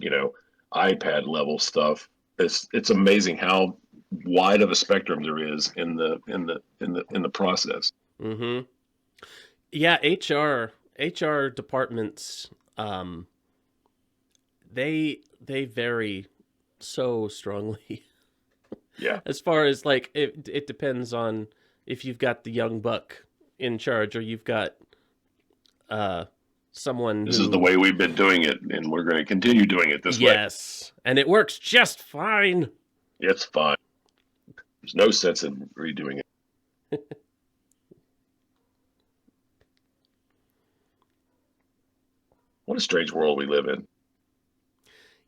iPad level stuff. It's amazing how wide of a spectrum there is in the process. Mm-hmm. Yeah, HR departments, um, they vary so strongly. Yeah, As far as like it depends on if you've got the young buck in charge or you've got uh someone this is the who way we've been doing it, and we're going to continue doing it this way. yes, and it works just fine. It's fine. There's no sense in redoing it. What a strange world we live in.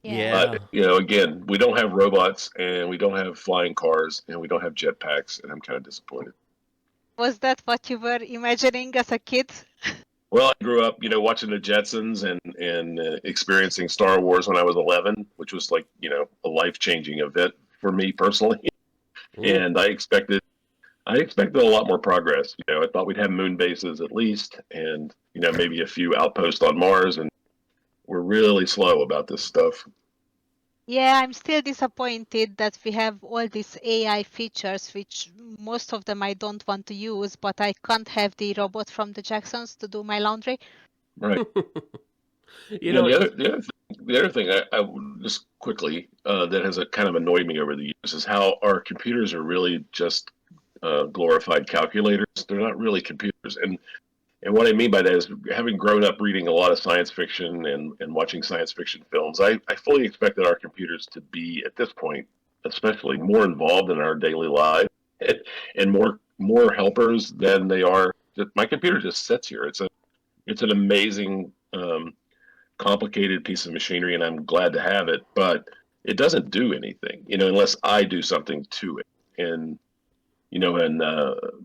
Yeah. But again, we don't have robots, and we don't have flying cars, and we don't have jetpacks, and I'm kind of disappointed. Was that what you were imagining as a kid? Well, I grew up, watching the Jetsons and experiencing Star Wars when I was 11, which was like, a life-changing event for me personally. Mm. And I expected a lot more progress. I thought we'd have moon bases at least, and maybe a few outposts on Mars, and We're really slow about this stuff. Yeah, I'm still disappointed that we have all these AI features, which most of them I don't want to use, but I can't have the robot from the Jacksons to do my laundry. Right. You know, The other thing I just quickly that has kind of annoyed me over the years is how our computers are really just glorified calculators. They're not really computers. And what I mean by that is, having grown up reading a lot of science fiction and watching science fiction films, I fully expected our computers to be, at this point, especially more involved in our daily lives and more helpers than they are. My computer just sits here. It's an amazing, complicated piece of machinery, and I'm glad to have it, but it doesn't do anything, unless I do something to it. And and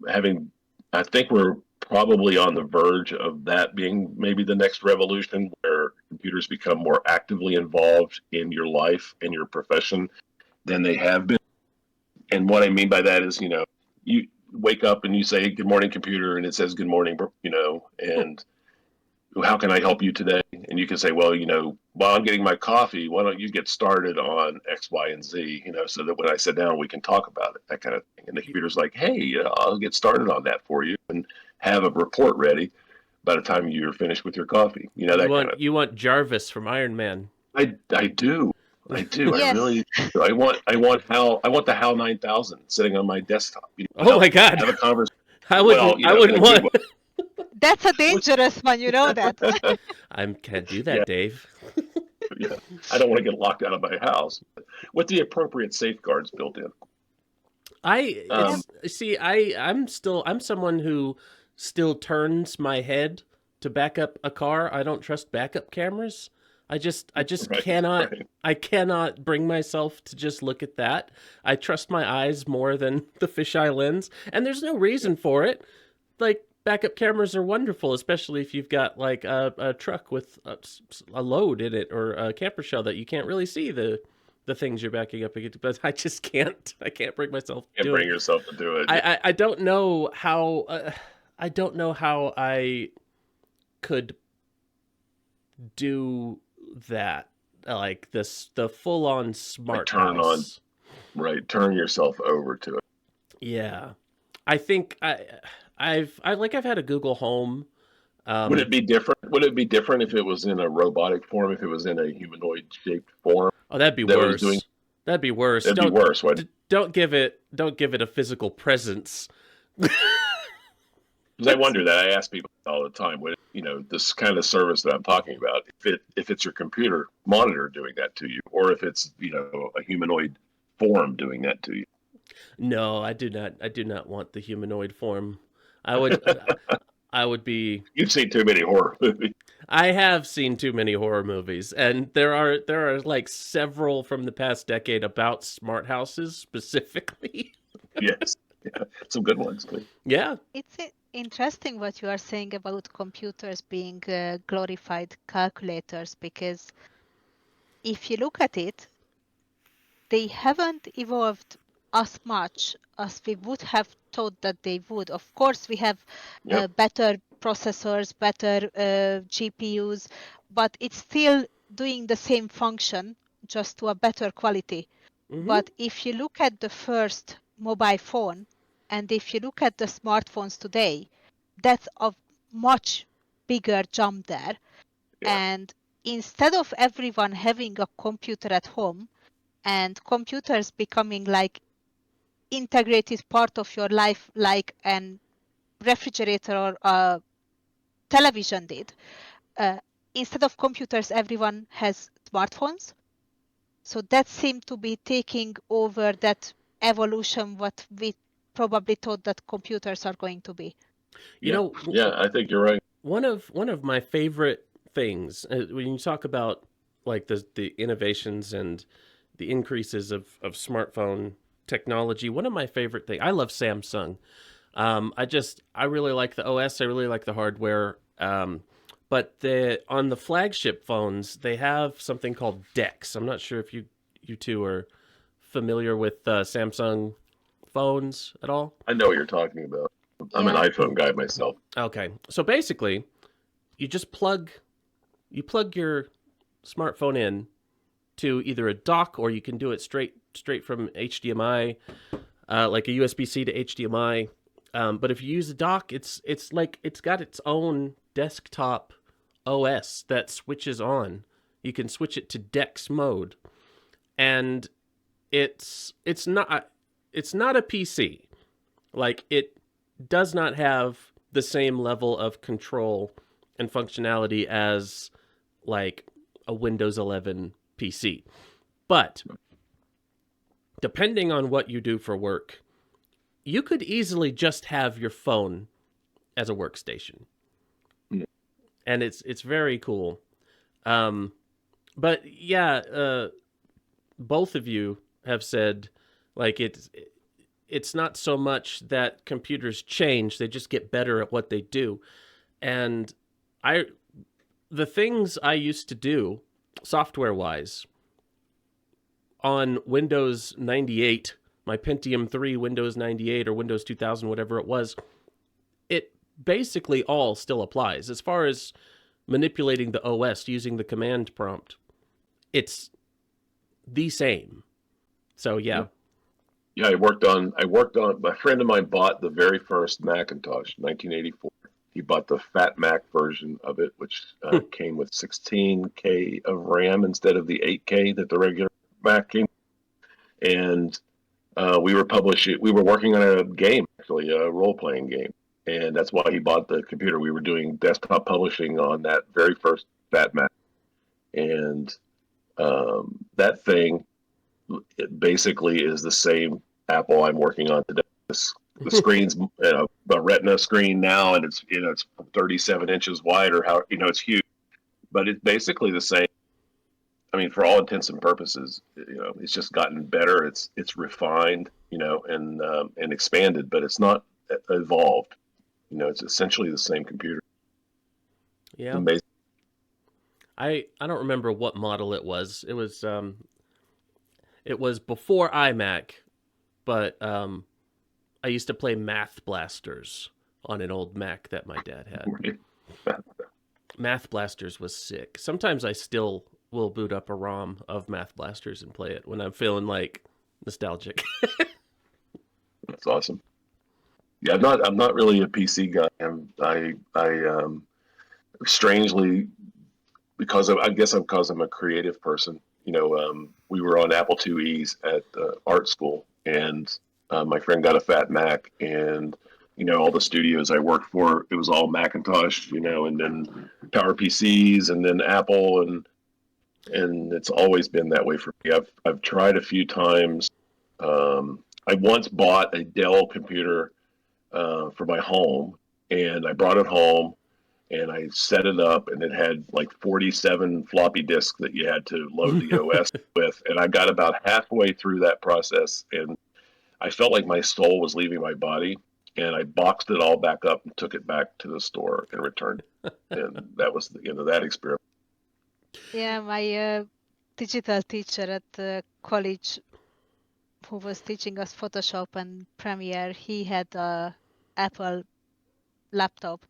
having, I think we're probably on the verge of that being maybe the next revolution, where computers become more actively involved in your life and your profession than they have been. And what I mean by that is, you wake up and you say, "Good morning, computer," and it says, "Good morning," and how can I help you today? And you can say, well, while I'm getting my coffee, why don't you get started on X, Y, and Z, so that when I sit down, we can talk about it, that kind of thing. And the computer's like, hey, I'll get started on that for you and have a report ready by the time you're finished with your coffee. you want Jarvis from Iron Man. I do. I do. Yes. I really do. I want the HAL 9000 sitting on my desktop. Oh my God. Have a conversation. I wouldn't want. That's a dangerous one, you know that. I can't do that, Yeah. Dave. Yeah, I don't want to get locked out of my house with the appropriate safeguards built in. I'm someone who still turns my head to back up a car. I don't trust backup cameras. I just Right, cannot. right. I cannot bring myself to just look at that. I trust my eyes more than the fisheye lens, and there's no reason for it. Like, backup cameras are wonderful, especially if you've got like a truck with a load in it, or a camper shell that you can't really see the things you're backing up against. But I just can't. I can't bring myself to Can't do bring it. yourself to do it. I don't know how. I don't know how I could do that. Like the full on smart turn house. Right, turn yourself over to it. Yeah, I think I've had a Google Home. Would it be different? Would it be different if it was in a robotic form? If it was in a humanoid shaped form? Oh, that'd be that was worse. doing- That'd be worse. That'd be worse. What? Don't give it a physical presence. Because I wonder that. I ask people all the time. What this kind of service that I'm talking about? If it's your computer monitor doing that to you, or if it's a humanoid form doing that to you. No, I do not want the humanoid form. I would be. You've seen too many horror movies. I have seen too many horror movies, and there are like several from the past decade about smart houses specifically. Yes, yeah, some good ones too. Yeah. It's interesting what you are saying about computers being glorified calculators, because if you look at it, they haven't evolved as much as we would have thought that they would. Of course, we have Yep. better processors, better GPUs, but it's still doing the same function, just to a better quality. Mhm. But if you look at the first mobile phone, and if you look at the smartphones today, that's a much bigger jump there. Yeah. And instead of everyone having a computer at home and computers becoming like integrated part of your life, like an refrigerator or a television did, instead of computers, everyone has smartphones. So that seemed to be taking over that evolution, what we probably thought that computers are going to be. You Yeah, know, I think you're right. one of my favorite things when you talk about like the innovations and the increases of smartphone technology, one of my favorite things, I love Samsung. I really like the OS. I really like the hardware. But on the flagship phones, they have something called DeX. I'm not sure if you two are familiar with Samsung phones at all. I know what you're talking about. I'm an Yeah. iPhone guy myself. Okay, so basically, you plug your smartphone in to either a dock, or you can do it straight from HDMI, like a USB-C to HDMI. But if you use a dock, it's like it's got its own desktop OS that switches on. You can switch it to DeX mode, and it's not a PC. Like, it does not have the same level of control and functionality as like a Windows 11 PC. But depending on what you do for work, you could easily just have your phone as a workstation. Yeah. And it's very cool. But yeah, both of you have said, like, it's not so much that computers change, they just get better at what they do. And the things I used to do software-wise on Windows 98, my Pentium 3 Windows 98 or Windows 2000, whatever it was, it basically all still applies. As far as manipulating the OS using the command prompt, it's the same. So yeah. Yeah, I worked on. My friend of mine bought the very first Macintosh, 1984. He bought the Fat Mac version of it, which came with 16K of RAM instead of the 8K that the regular Mac came. And we were working on a game, actually, a role-playing game. And that's why he bought the computer. We were doing desktop publishing on that very first Fat Mac. And that thing, it basically is the same Apple I'm working on today. The screen's a Retina screen now, and it's 37 inches wide, or how it's huge, but it's basically the same. I mean, for all intents and purposes, it's just gotten better. It's refined, and expanded, but it's not evolved. It's essentially the same computer. Yeah. Amazing. I don't remember what model it was. It was before iMac, but I used to play Math Blasters on an old Mac that my dad had. Math Blasters was sick. Sometimes I still will boot up a ROM of Math Blasters and play it when I'm feeling like nostalgic. That's awesome. Yeah, I'm not really a PC guy. I strangely, because I'm a creative person. We were on Apple IIe's at art school, and my friend got a Fat Mac, and all the studios I worked for, it was all Macintosh, and then PowerPCs, and then Apple, and it's always been that way for me. I've tried a few times. I once bought a Dell computer for my home, and I brought it home, and I set it up, and it had like 47 floppy disks that you had to load the OS with, and I got about halfway through that process, and I felt like my soul was leaving my body, and I boxed it all back up and took it back to the store and returned it. And that was the end of that experiment. Yeah, my digital teacher at college, who was teaching us Photoshop and Premiere, he had a Apple laptop,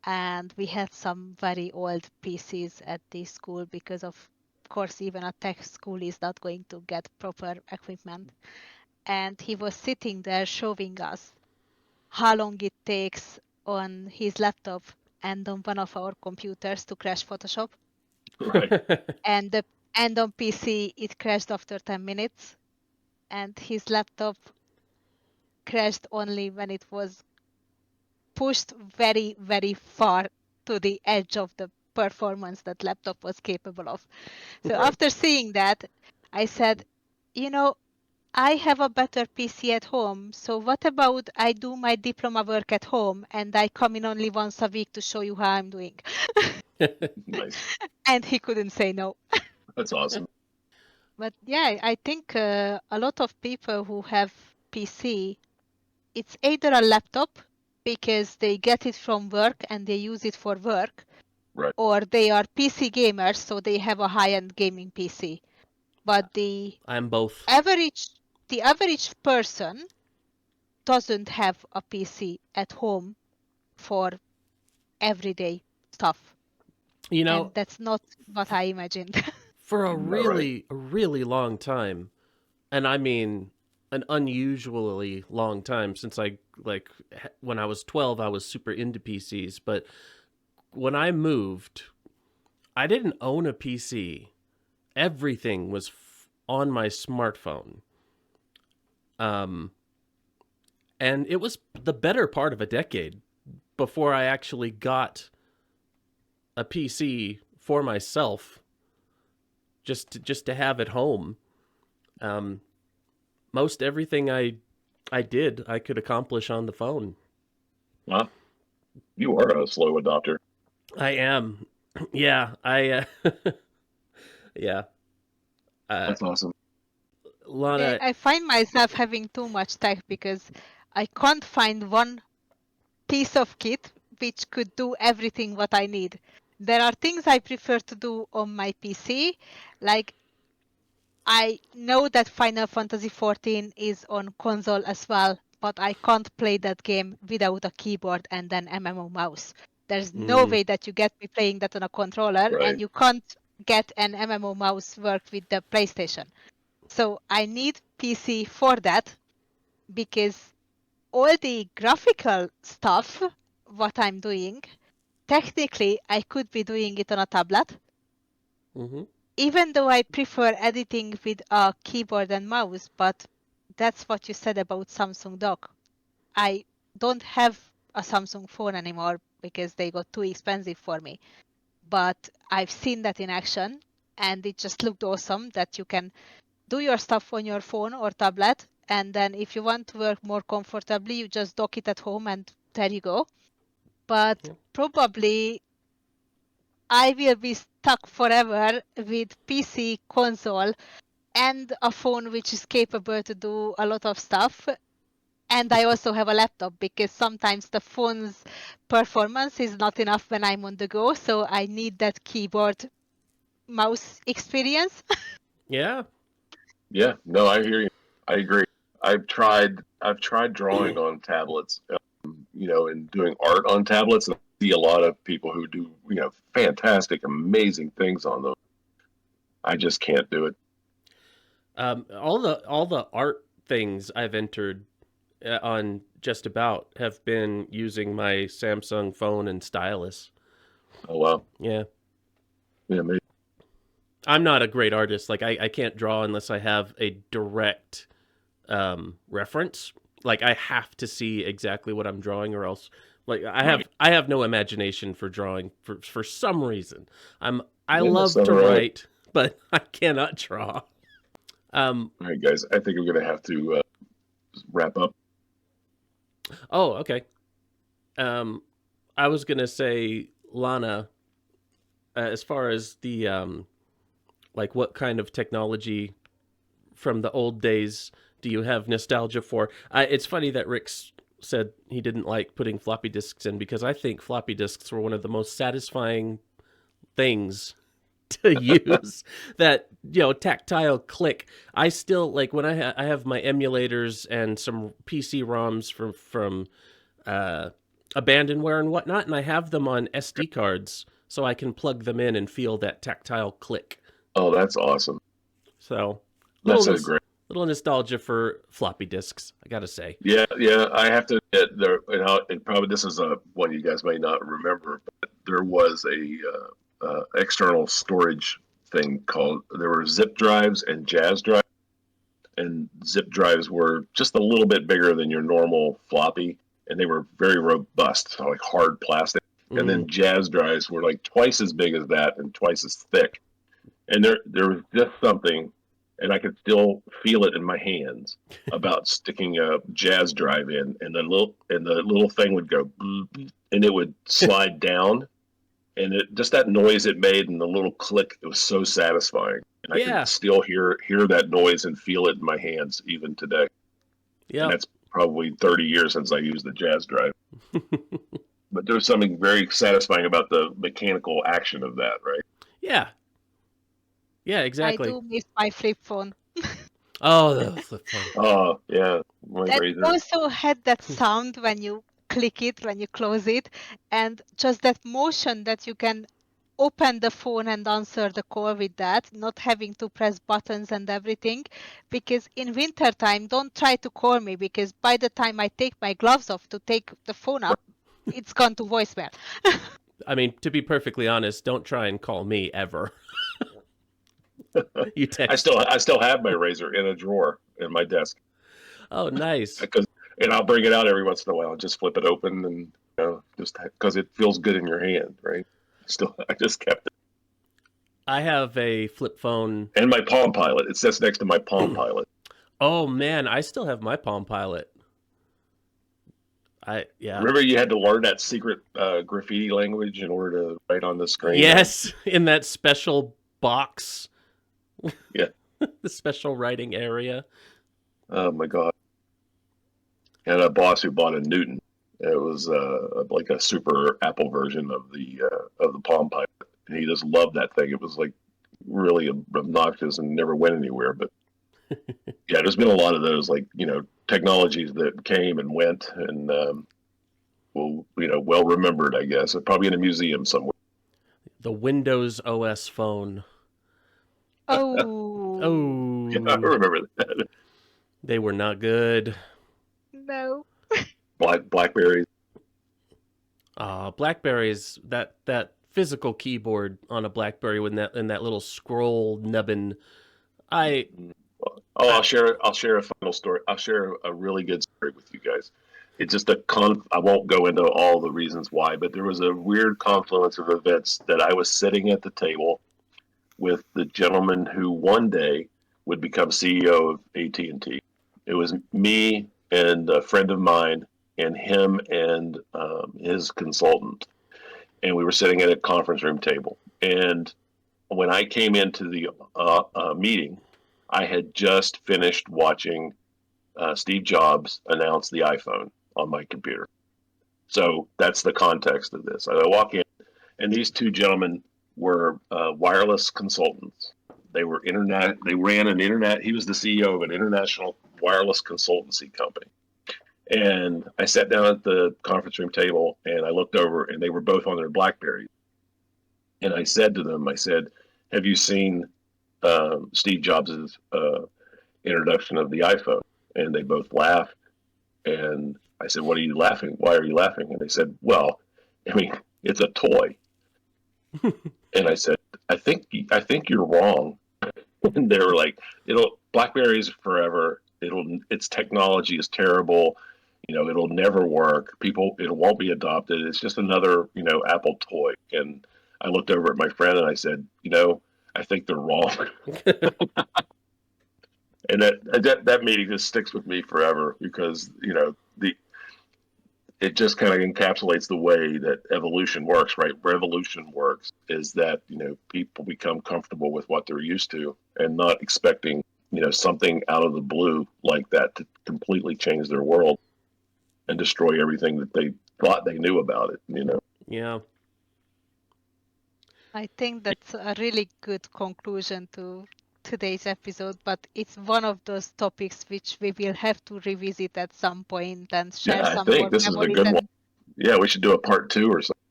and we had some very old PCs at the school because of course even a tech school is not going to get proper equipment. And he was sitting there showing us how long it takes on his laptop and on one of our computers to crash Photoshop. Right. And on PC it crashed after 10 minutes, and his laptop crashed only when it was pushed very, very far to the edge of the performance that laptop was capable of. So Right. after seeing that, I said, I have a better PC at home, so what about I do my diploma work at home and I come in only once a week to show you how I'm doing? Nice. And he couldn't say no. That's awesome. But yeah, I think a lot of people who have PC, it's either a laptop because they get it from work and they use it for work, Right. or they are PC gamers, so they have a high-end gaming PC. But I'm both. the average person doesn't have a PC at home for everyday stuff. You know, and that's not what I imagined. for a Not right. really long time, and I mean an unusually long time, since I like when I was 12 I was super into PCs, but when I moved I didn't own a PC. Everything was on my smartphone. Um and it was the better part of a decade before I actually got a PC for myself, just to have at home. Um Most everything I did, I could accomplish on the phone. Huh? You are a slow adopter. I am. Yeah, yeah. Uh That's awesome. Lana, I find myself having too much tech because I can't find one piece of kit which could do everything what I need. There are things I prefer to do on my PC, like I know that Final Fantasy XIV is on console as well, but I can't play that game without a keyboard and an MMO mouse. There's no mm, way that you get me playing that on a controller, and Right. you can't get an MMO mouse work with the PlayStation. So I need PC for that, because all the graphical stuff, what I'm doing, technically I could be doing it on a tablet. mhm. Even though I prefer editing with a keyboard and mouse, but that's what you said about Samsung Dock. I don't have a Samsung phone anymore because they got too expensive for me. But I've seen that in action, and it just looked awesome that you can do your stuff on your phone or tablet, and then if you want to work more comfortably, you just dock it at home and there you go. But Yeah. probably I will be stuck forever with PC, console, and a phone which is capable to do a lot of stuff. And I also have a laptop, because sometimes the phone's performance is not enough when I'm on the go, so I need that keyboard mouse experience. Yeah. Yeah. No, I hear you. I agree. I've tried drawing on tablets, and doing art on tablets. And I see a lot of people who do, fantastic, amazing things on those. I just can't do it. All the art things I've entered on just about have been using my Samsung phone and stylus. Oh wow. Yeah. Yeah, maybe. I'm not a great artist. Like I can't draw unless I have a direct reference. Like I have to see exactly what I'm drawing, or else like Right. I have no imagination for drawing for some reason. I Yeah, that's love all to right. write, but I cannot draw. Um All right, guys. I think I'm gonna have to wrap up. oh, okay. Um I was going to say, Lana, as far as the like what kind of technology from the old days do you have nostalgia for? It's funny that said he didn't like putting floppy disks in, because I think floppy disks were one of the most satisfying things to use. That tactile click. I still like when I have my emulators and some PC ROMs from uh, abandonware and whatnot, and I have them on SD cards so I can plug them in and feel that tactile click. Oh, that's awesome. So That's little a great. little nostalgia for floppy disks, I gotta say. Yeah, yeah. I have to admit there, and probably this is a one you guys may not remember, but there was a external storage thing called. There were zip drives and jazz drives, and zip drives were just a little bit bigger than your normal floppy, and they were very robust, so like hard plastic. And Mm. then jazz drives were like twice as big as that and twice as thick. And there was just something, and I could still feel it in my hands, about sticking a jazz drive in, and the little thing would go, and it would slide down, and it just that noise it made and the little click, it was so satisfying, and I can Yeah. still hear that noise and feel it in my hands even today. And Yep. that's probably 30 years since I used the jazz drive. But there's something very satisfying about the mechanical action of that, right? Yeah. Yeah, I exactly. do miss my flip phone. Oh, the flip phone. Oh yeah, my That razor. also had that sound when you click it, when you close it, and just that motion that you can open the phone and answer the call with that, not having to press buttons and everything. Because in winter time, don't try to call me, because by the time I take my gloves off to take the phone up, it's gone to voicemail. I mean, to be perfectly honest, don't try and call me ever. You I text. still have my razor in a drawer in my desk Oh, nice. and I'll bring it out every once in a while. Just flip it open and just because it feels good in your hand, right? Still, I just kept it. I have a flip phone. And my Palm Pilot. It sits next to my Palm Pilot. Oh man, I still have my Palm Pilot. Yeah. Remember, you had to learn that secret graffiti language in order to write on the screen. Yes, in that special box. Yeah. The special writing area. Oh my God. And a boss who bought a Newton. It was like a super Apple version of the Palm Pilot. And he just loved that thing. It was like really obnoxious and never went anywhere. But yeah, there's been a lot of those, like, technologies that came and went, and well remembered, I guess. Probably in a museum somewhere. The Windows OS phone. Oh. Oh. Yeah, I remember that. They were not good. No. Blackberries. Blackberries, that physical keyboard on a Blackberry in that little scroll nubbin. I'll share a final story. I'll share a really good story with you guys. It's just I won't go into all the reasons why, but there was a weird confluence of events that I was sitting at the table with the gentleman who one day would become CEO of AT&T. It was me and a friend of mine and him and his consultant. And we were sitting at a conference room table. And when I came into the meeting, I had just finished watching Steve Jobs announce the iPhone on my computer. So that's the context of this. I walk in, and these two gentlemen were wireless consultants. They were internet. They ran an internet. He was the CEO of an international wireless consultancy company. And I sat down at the conference room table, and I looked over, and they were both on their BlackBerries. And I said to them, "Have you seen Steve Jobs' introduction of the iPhone?" And they both laughed. And I said, "What are you laughing? Why are you laughing?" And they said, "Well, I mean, it's a toy." And I said, I think you're wrong." And they were like, BlackBerry's forever. Its technology is terrible. It'll never work. It won't be adopted. It's just another, Apple toy. And I looked over at my friend and I said, I think they're wrong. And that meeting just sticks with me forever because, it just kind of encapsulates the way that evolution works, right? Revolution works is that, people become comfortable with what they're used to and not expecting, something out of the blue like that to completely change their world and destroy everything that they thought they knew about it, Yeah. I think that's a really good conclusion to today's episode, but it's one of those topics which we will have to revisit at some point and share Yeah, I some think more this is a memories. good one. Yeah, we should do a part 2 or something.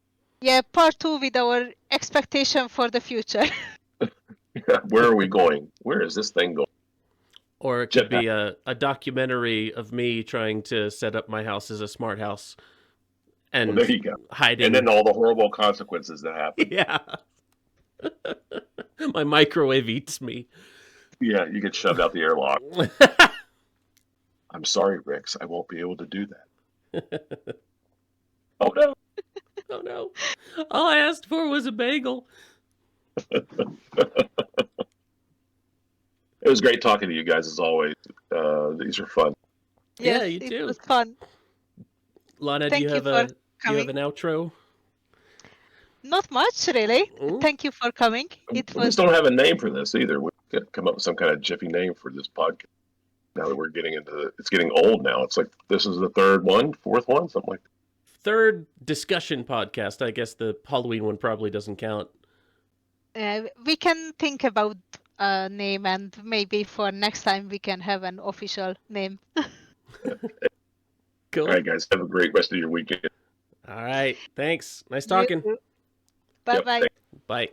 Yeah, part 2 with our expectation for the future. Yeah, where are we going? Where is this thing going? Or it could be a documentary of me trying to set up my house as a smart house and Well, there you go. hiding. And then all the horrible consequences that happen. Yeah. My microwave eats me. Yeah, you get shoved out the airlock. I'm sorry, Rix. I won't be able to do that. Oh, no. Oh, no. All I asked for was a bagel. It was great talking to you guys, as always. These are fun. Yeah, Yes, you too. It was fun. Lana, Thank do you for you have an outro? Not much, really. Ooh. Thank you for coming. We just don't have a name for this either. We could come up with some kind of jiffy name for this podcast. Now that we're getting it's getting old now. It's like this is the fourth one, something like that. Third discussion podcast. I guess the Halloween one probably doesn't count. We can think about a name, and maybe for next time we can have an official name. Cool. All right, guys. Have a great rest of your weekend. All right. Thanks. Nice talking. Bye-bye. Yep, Bye.